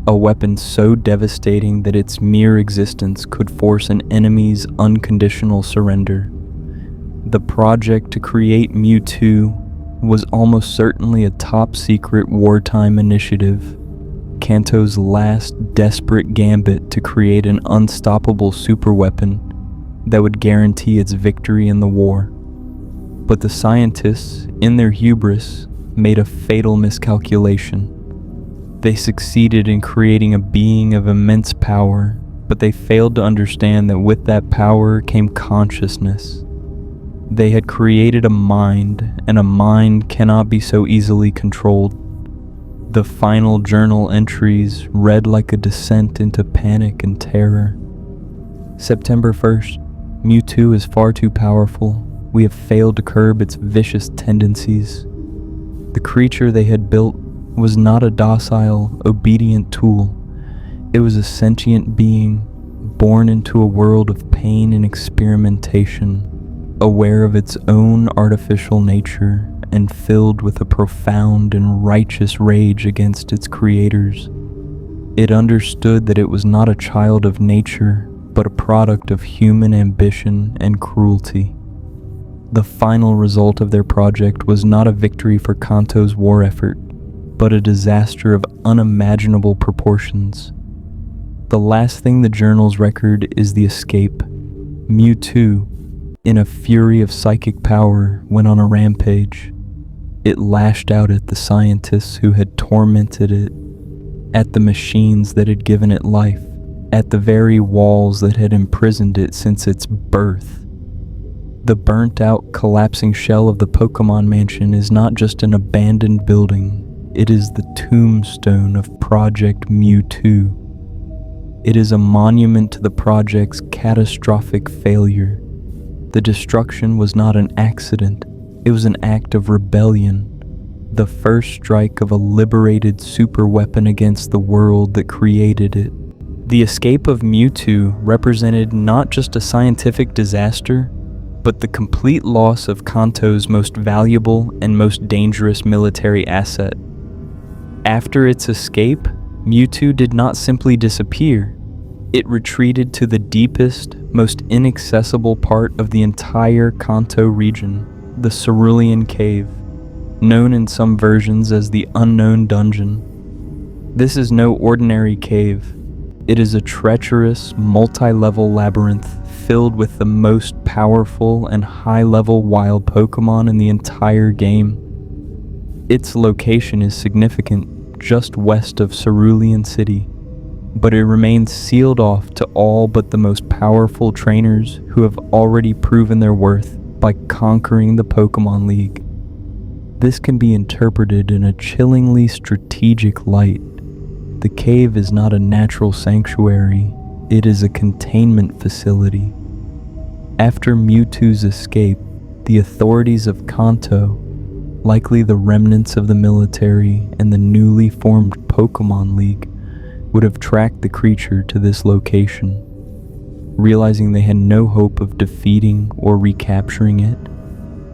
a weapon so devastating that its mere existence could force an enemy's unconditional surrender. The project to create Mewtwo was almost certainly a top-secret wartime initiative, Kanto's last desperate gambit to create an unstoppable superweapon that would guarantee its victory in the war. But the scientists, in their hubris, made a fatal miscalculation. They succeeded in creating a being of immense power, but they failed to understand that with that power came consciousness. They had created a mind, and a mind cannot be so easily controlled. The final journal entries read like a descent into panic and terror. September 1st, Mewtwo is far too powerful. We have failed to curb its vicious tendencies. The creature they had built was not a docile, obedient tool. It was a sentient being, born into a world of pain and experimentation, aware of its own artificial nature and filled with a profound and righteous rage against its creators. It understood that it was not a child of nature, but a product of human ambition and cruelty. The final result of their project was not a victory for Kanto's war effort, but a disaster of unimaginable proportions. The last thing the journals record is the escape. Mewtwo, in a fury of psychic power, went on a rampage. It lashed out at the scientists who had tormented it, at the machines that had given it life, at the very walls that had imprisoned it since its birth. The burnt-out, collapsing shell of the Pokémon Mansion is not just an abandoned building, it is the tombstone of Project Mewtwo. It is a monument to the project's catastrophic failure. The destruction was not an accident, it was an act of rebellion, the first strike of a liberated superweapon against the world that created it. The escape of Mewtwo represented not just a scientific disaster, but the complete loss of Kanto's most valuable and most dangerous military asset. After its escape, Mewtwo did not simply disappear. It retreated to the deepest, most inaccessible part of the entire Kanto region, the Cerulean Cave, known in some versions as the Unknown Dungeon. This is no ordinary cave. It is a treacherous, multi-level labyrinth filled with the most powerful and high-level wild Pokémon in the entire game. Its location is significant, just west of Cerulean City, but it remains sealed off to all but the most powerful trainers who have already proven their worth by conquering the Pokémon League. This can be interpreted in a chillingly strategic light. The cave is not a natural sanctuary, it is a containment facility. After Mewtwo's escape, the authorities of Kanto, likely the remnants of the military and the newly formed Pokémon League, would have tracked the creature to this location. Realizing they had no hope of defeating or recapturing it,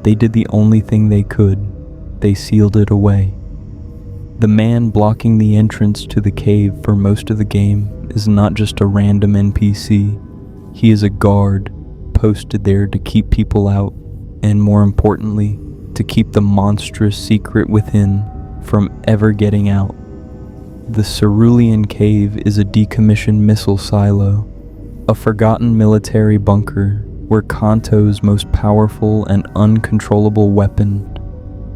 they did the only thing they could. They sealed it away. The man blocking the entrance to the cave for most of the game is not just a random NPC. He is a guard posted there to keep people out, and more importantly, to keep the monstrous secret within from ever getting out. The Cerulean Cave is a decommissioned missile silo, a forgotten military bunker where Kanto's most powerful and uncontrollable weapon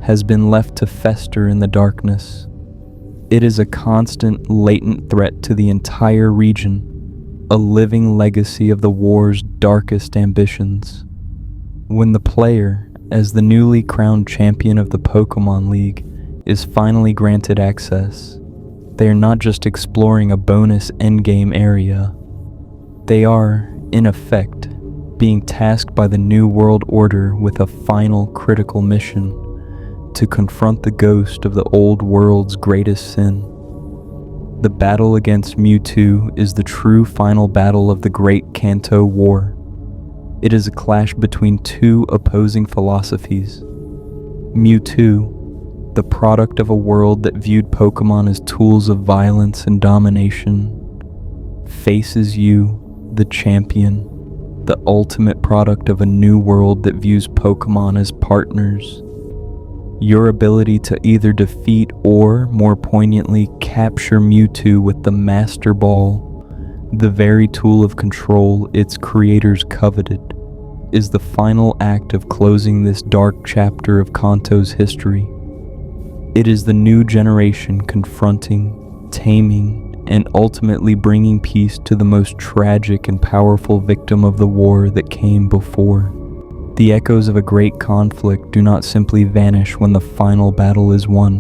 has been left to fester in the darkness. It is a constant, latent threat to the entire region, a living legacy of the war's darkest ambitions. When the player, as the newly crowned champion of the Pokémon League, is finally granted access, they are not just exploring a bonus endgame area. They are, in effect, being tasked by the New World Order with a final critical mission: to confront the ghost of the old world's greatest sin. The battle against Mewtwo is the true final battle of the Great Kanto War. It is a clash between two opposing philosophies. Mewtwo, the product of a world that viewed Pokémon as tools of violence and domination, faces you, the champion, the ultimate product of a new world that views Pokémon as partners. Your ability to either defeat or, more poignantly, capture Mewtwo with the Master Ball, the very tool of control its creators coveted, is the final act of closing this dark chapter of Kanto's history. It is the new generation confronting, taming, and ultimately bringing peace to the most tragic and powerful victim of the war that came before. The echoes of a great conflict do not simply vanish when the final battle is won.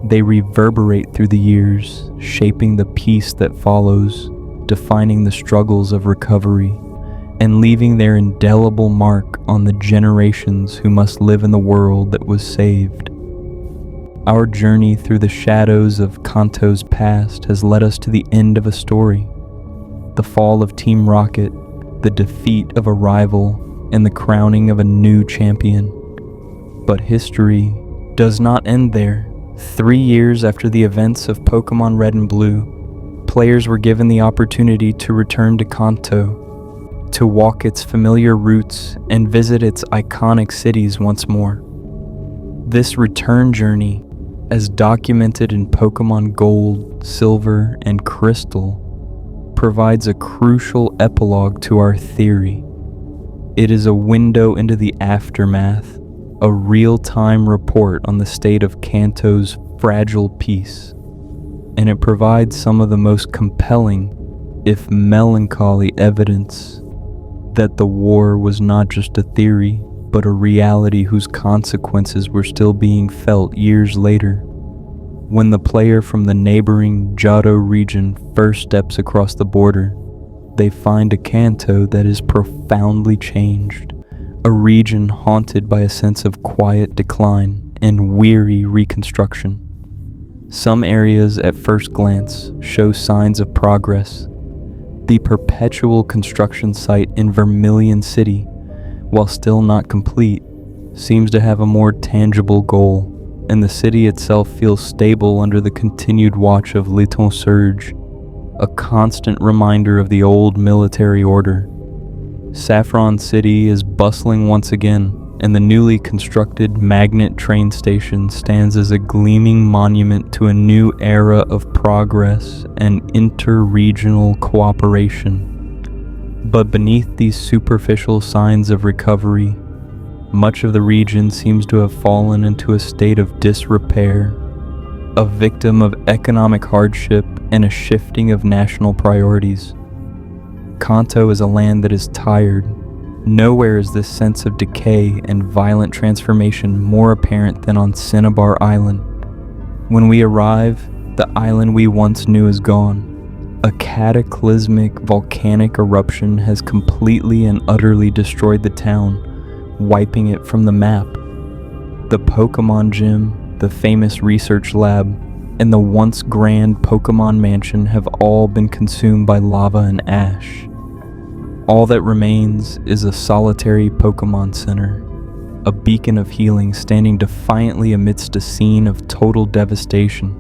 They reverberate through the years, shaping the peace that follows, defining the struggles of recovery, and leaving their indelible mark on the generations who must live in the world that was saved. Our journey through the shadows of Kanto's past has led us to the end of a story: the fall of Team Rocket, the defeat of a rival, and the crowning of a new champion. But history does not end there. 3 years after the events of Pokémon Red and Blue, players were given the opportunity to return to Kanto, to walk its familiar routes and visit its iconic cities once more. This return journey, as documented in Pokémon Gold, Silver, and Crystal, provides a crucial epilogue to our theory. It is a window into the aftermath, a real-time report on the state of Kanto's fragile peace, and it provides some of the most compelling, if melancholy, evidence that the war was not just a theory, but a reality whose consequences were still being felt years later. When the player from the neighboring Johto region first steps across the border, they find a Kanto that is profoundly changed, a region haunted by a sense of quiet decline and weary reconstruction. Some areas at first glance show signs of progress. The perpetual construction site in Vermilion City, while still not complete, seems to have a more tangible goal, and the city itself feels stable under the continued watch of Litton Surge, a constant reminder of the old military order. Saffron City is bustling once again, and the newly constructed Magnet train station stands as a gleaming monument to a new era of progress and inter-regional cooperation. But beneath these superficial signs of recovery, much of the region seems to have fallen into a state of disrepair, a victim of economic hardship and a shifting of national priorities. Kanto is a land that is tired. Nowhere is this sense of decay and violent transformation more apparent than on Cinnabar Island. When we arrive, the island we once knew is gone. A cataclysmic volcanic eruption has completely and utterly destroyed the town, wiping it from the map. The Pokémon Gym, the famous research lab, and the once grand Pokémon Mansion have all been consumed by lava and ash. All that remains is a solitary Pokémon Center, a beacon of healing standing defiantly amidst a scene of total devastation.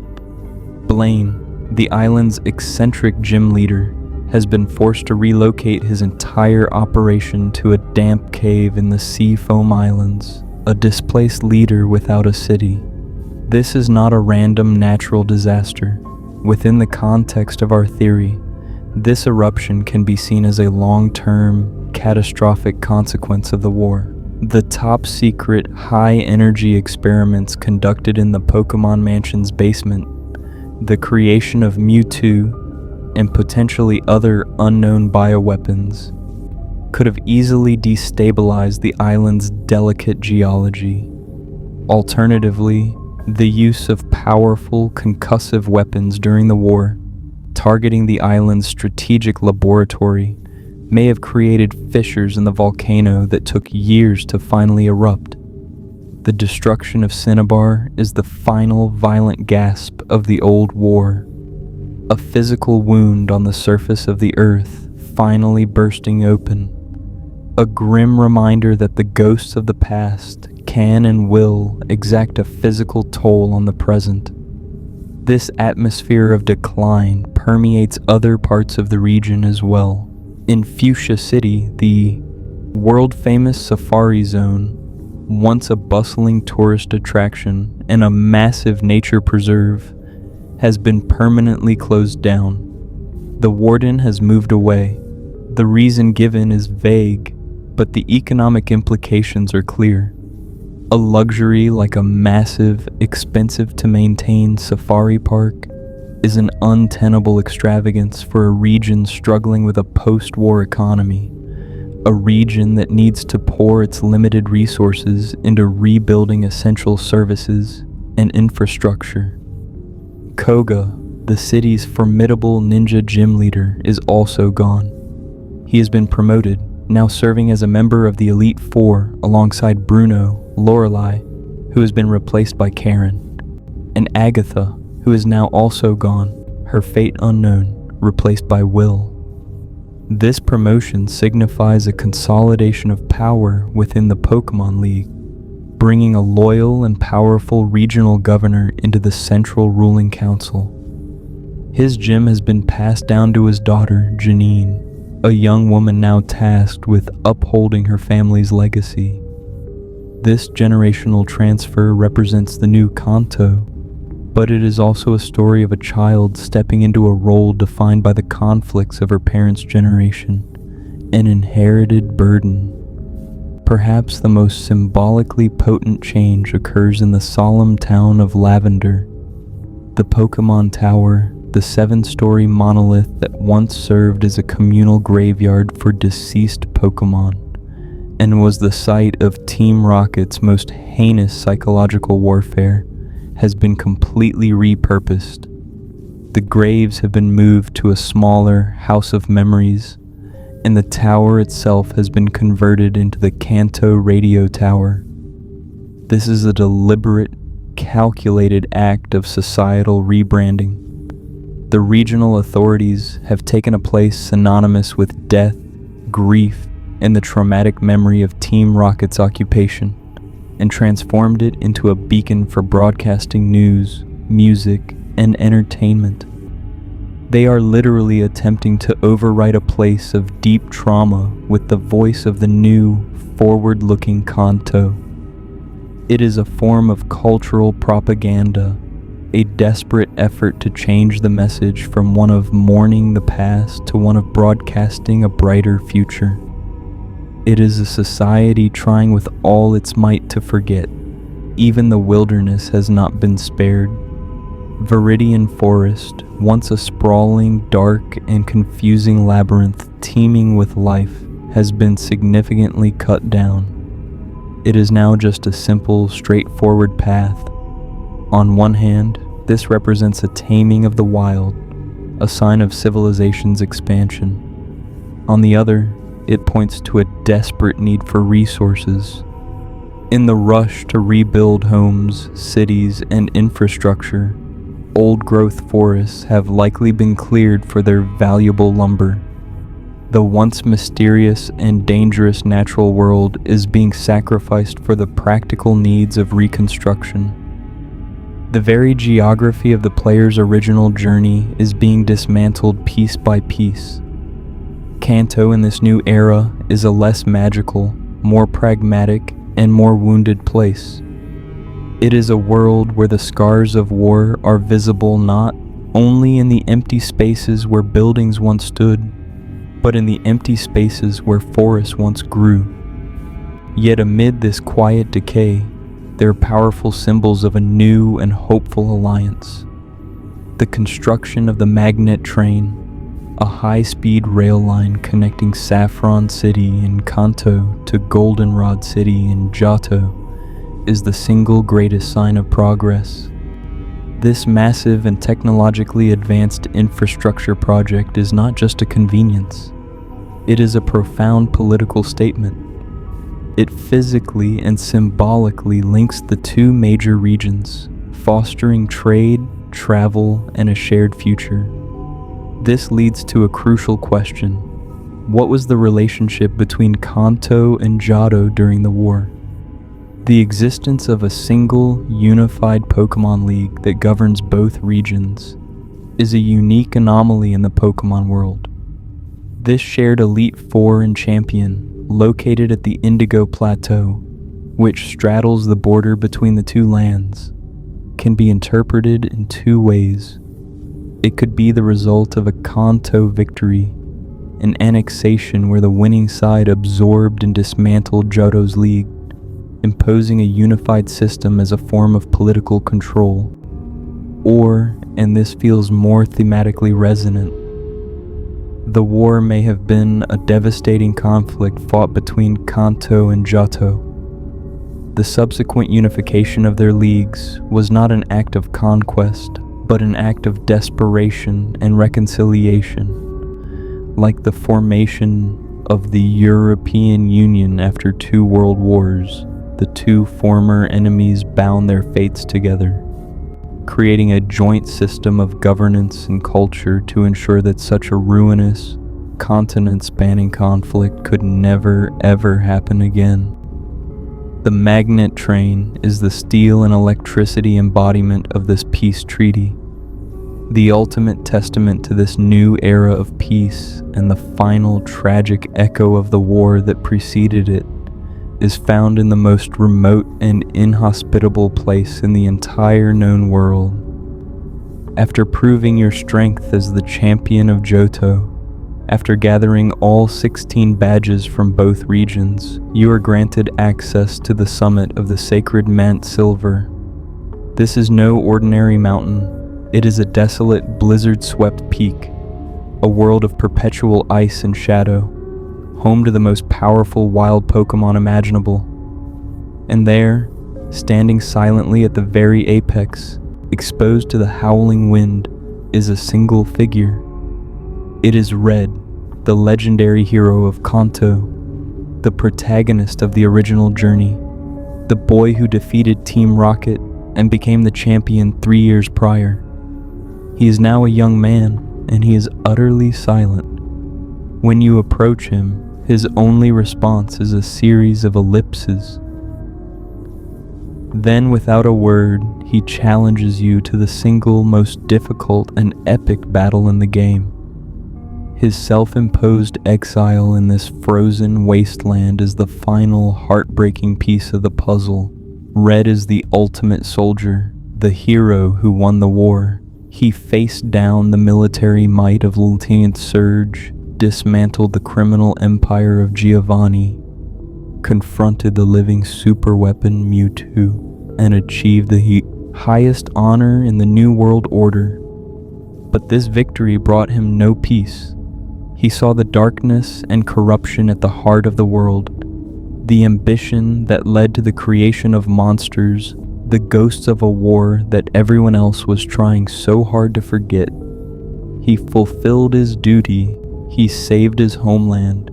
Blaine, the island's eccentric gym leader, has been forced to relocate his entire operation to a damp cave in the Sea Foam Islands, a displaced leader without a city. This is not a random natural disaster. Within the context of our theory, this eruption can be seen as a long-term, catastrophic consequence of the war. The top-secret, high-energy experiments conducted in the Pokémon Mansion's basement, the creation of Mewtwo, and potentially other unknown bioweapons, could have easily destabilized the island's delicate geology. Alternatively, the use of powerful concussive weapons during the war, targeting the island's strategic laboratory, may have created fissures in the volcano that took years to finally erupt. The destruction of Cinnabar is the final violent gasp of the old war, a physical wound on the surface of the earth finally bursting open, a grim reminder that the ghosts of the past can and will exact a physical toll on the present. This atmosphere of decline permeates other parts of the region as well. In Fuchsia City, the world-famous Safari Zone, once a bustling tourist attraction and a massive nature preserve, has been permanently closed down. The warden has moved away. The reason given is vague, but the economic implications are clear. A luxury like a massive, expensive-to-maintain safari park is an untenable extravagance for a region struggling with a post-war economy, a region that needs to pour its limited resources into rebuilding essential services and infrastructure. Koga, the city's formidable ninja gym leader, is also gone. He has been promoted, now serving as a member of the Elite Four alongside Bruno, Lorelei, who has been replaced by Karen, and Agatha, who is now also gone, her fate unknown, replaced by Will. This promotion signifies a consolidation of power within the Pokémon League, bringing a loyal and powerful regional governor into the central ruling council. His gym has been passed down to his daughter, Janine, a young woman now tasked with upholding her family's legacy. This generational transfer represents the new Kanto, but it is also a story of a child stepping into a role defined by the conflicts of her parents' generation, an inherited burden. Perhaps the most symbolically potent change occurs in the solemn town of Lavender. The Pokémon Tower, the 7-story monolith that once served as a communal graveyard for deceased Pokémon, and was the site of Team Rocket's most heinous psychological warfare, has been completely repurposed. The graves have been moved to a smaller House of Memories, and the tower itself has been converted into the Kanto radio tower. This is a deliberate, calculated act of societal rebranding. The regional authorities have taken a place synonymous with death, grief, and the traumatic memory of Team Rocket's occupation, and transformed it into a beacon for broadcasting news, music, and entertainment. They are literally attempting to overwrite a place of deep trauma with the voice of the new, forward-looking Kanto. It is a form of cultural propaganda, a desperate effort to change the message from one of mourning the past to one of broadcasting a brighter future. It is a society trying with all its might to forget. Even the wilderness has not been spared. Viridian Forest, once a sprawling, dark, and confusing labyrinth teeming with life, has been significantly cut down. It is now just a simple, straightforward path. On one hand, this represents a taming of the wild, a sign of civilization's expansion. On the other, it points to a desperate need for resources. In the rush to rebuild homes, cities, and infrastructure, old-growth forests have likely been cleared for their valuable lumber. The once mysterious and dangerous natural world is being sacrificed for the practical needs of reconstruction. The very geography of the player's original journey is being dismantled piece by piece. Kanto in this new era is a less magical, more pragmatic, and more wounded place. It is a world where the scars of war are visible not only in the empty spaces where buildings once stood, but in the empty spaces where forests once grew. Yet amid this quiet decay, there are powerful symbols of a new and hopeful alliance. The construction of the magnet train, a high-speed rail line connecting Saffron City in Kanto to Goldenrod City in Johto, is the single greatest sign of progress. This massive and technologically advanced infrastructure project is not just a convenience. It is a profound political statement. It physically and symbolically links the two major regions, fostering trade, travel, and a shared future. This leads to a crucial question. What was the relationship between Kanto and Johto during the war? The existence of a single, unified Pokémon League that governs both regions is a unique anomaly in the Pokémon world. This shared Elite Four and Champion, located at the Indigo Plateau, which straddles the border between the two lands, can be interpreted in two ways. It could be the result of a Kanto victory, an annexation where the winning side absorbed and dismantled Johto's league, imposing a unified system as a form of political control. Or, and this feels more thematically resonant, the war may have been a devastating conflict fought between Kanto and Johto. The subsequent unification of their leagues was not an act of conquest, but an act of desperation and reconciliation, like the formation of the European Union after 2 world wars. The two former enemies bound their fates together, creating a joint system of governance and culture to ensure that such a ruinous, continent-spanning conflict could never ever happen again. The magnet train is the steel and electricity embodiment of this peace treaty, the ultimate testament to this new era of peace, and the final tragic echo of the war that preceded it is found in the most remote and inhospitable place in the entire known world. After proving your strength as the champion of Johto, after gathering all 16 badges from both regions, you are granted access to the summit of the sacred Mount Silver. This is no ordinary mountain. It is a desolate, blizzard-swept peak, a world of perpetual ice and shadow, home to the most powerful wild Pokémon imaginable. And there, standing silently at the very apex, exposed to the howling wind, is a single figure. It is red, the legendary hero of Kanto, the protagonist of the original journey, the boy who defeated Team Rocket and became the champion 3 years prior. He is now a young man, and he is utterly silent. When you approach him, his only response is a series of ellipses. Then, without a word, he challenges you to the single most difficult and epic battle in the game. His self-imposed exile in this frozen wasteland is the final heartbreaking piece of the puzzle. Red is the ultimate soldier, the hero who won the war. He faced down the military might of Lieutenant Surge, dismantled the criminal empire of Giovanni, confronted the living superweapon Mewtwo, and achieved the highest honor in the New World Order. But this victory brought him no peace. He saw the darkness and corruption at the heart of the world, the ambition that led to the creation of monsters, the ghosts of a war that everyone else was trying so hard to forget. He fulfilled his duty, he saved his homeland,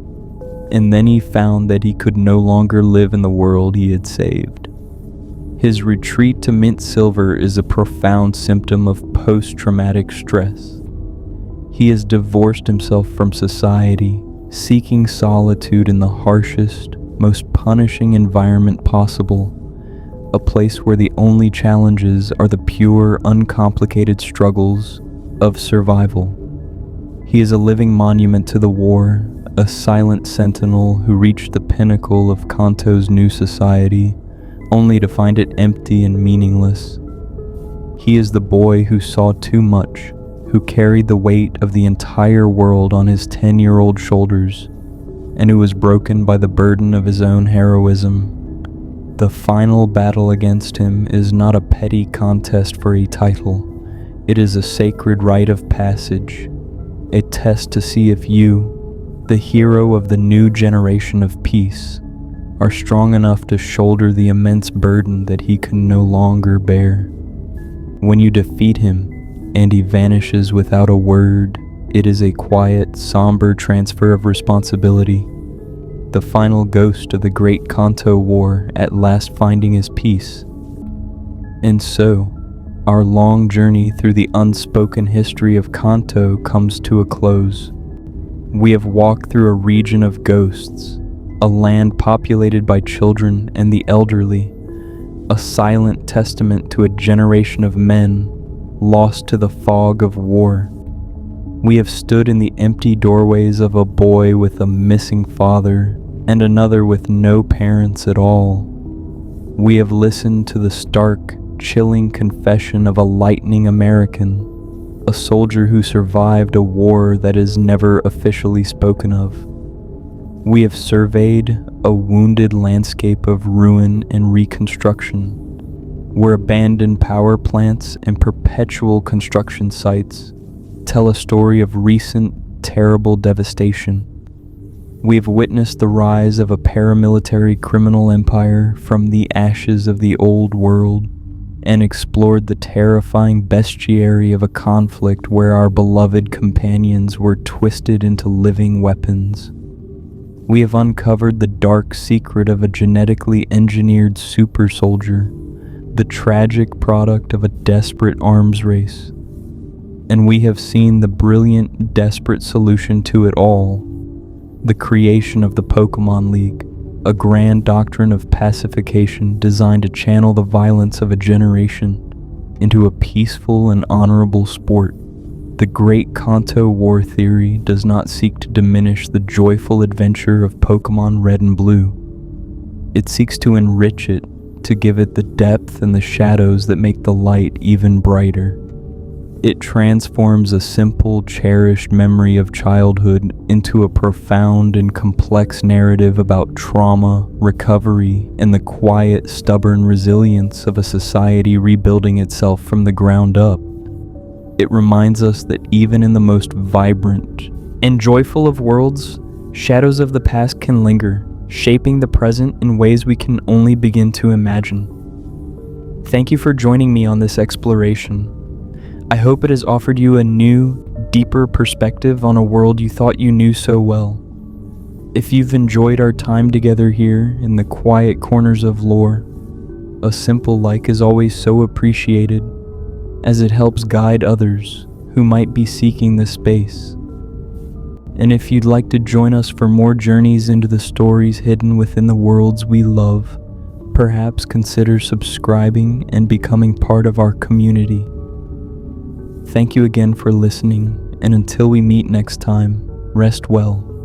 and then he found that he could no longer live in the world he had saved. His retreat to Mint Silver is a profound symptom of post-traumatic stress. He has divorced himself from society, seeking solitude in the harshest, most punishing environment possible, a place where the only challenges are the pure, uncomplicated struggles of survival. He is a living monument to the war, a silent sentinel who reached the pinnacle of Kanto's new society, only to find it empty and meaningless. He is the boy who saw too much, who carried the weight of the entire world on his 10-year-old shoulders, and who was broken by the burden of his own heroism. The final battle against him is not a petty contest for a title. It is a sacred rite of passage, a test to see if you, the hero of the new generation of peace, are strong enough to shoulder the immense burden that he can no longer bear. When you defeat him, and he vanishes without a word, it is a quiet, somber transfer of responsibility, the final ghost of the Great Kanto War at last finding his peace. And so, our long journey through the unspoken history of Kanto comes to a close. We have walked through a region of ghosts, a land populated by children and the elderly, a silent testament to a generation of men lost to the fog of war. We have stood in the empty doorways of a boy with a missing father and another with no parents at all. We have listened to the stark, chilling confession of a lightning American, a soldier who survived a war that is never officially spoken of. We have surveyed a wounded landscape of ruin and reconstruction, where abandoned power plants and perpetual construction sites tell a story of recent, terrible devastation. We have witnessed the rise of a paramilitary criminal empire from the ashes of the old world, and explored the terrifying bestiary of a conflict where our beloved companions were twisted into living weapons. We have uncovered the dark secret of a genetically engineered super soldier, the tragic product of a desperate arms race. And we have seen the brilliant, desperate solution to it all, the creation of the Pokémon League, a grand doctrine of pacification designed to channel the violence of a generation into a peaceful and honorable sport. The Great Kanto War theory does not seek to diminish the joyful adventure of Pokémon Red and Blue. It seeks to enrich it, to give it the depth and the shadows that make the light even brighter. It transforms a simple, cherished memory of childhood into a profound and complex narrative about trauma, recovery, and the quiet, stubborn resilience of a society rebuilding itself from the ground up. It reminds us that even in the most vibrant and joyful of worlds, shadows of the past can linger, shaping the present in ways we can only begin to imagine. Thank you for joining me on this exploration. I hope it has offered you a new, deeper perspective on a world you thought you knew so well. If you've enjoyed our time together here in the quiet corners of lore, a simple like is always so appreciated, as it helps guide others who might be seeking this space. And if you'd like to join us for more journeys into the stories hidden within the worlds we love, perhaps consider subscribing and becoming part of our community. Thank you again for listening, and until we meet next time, rest well.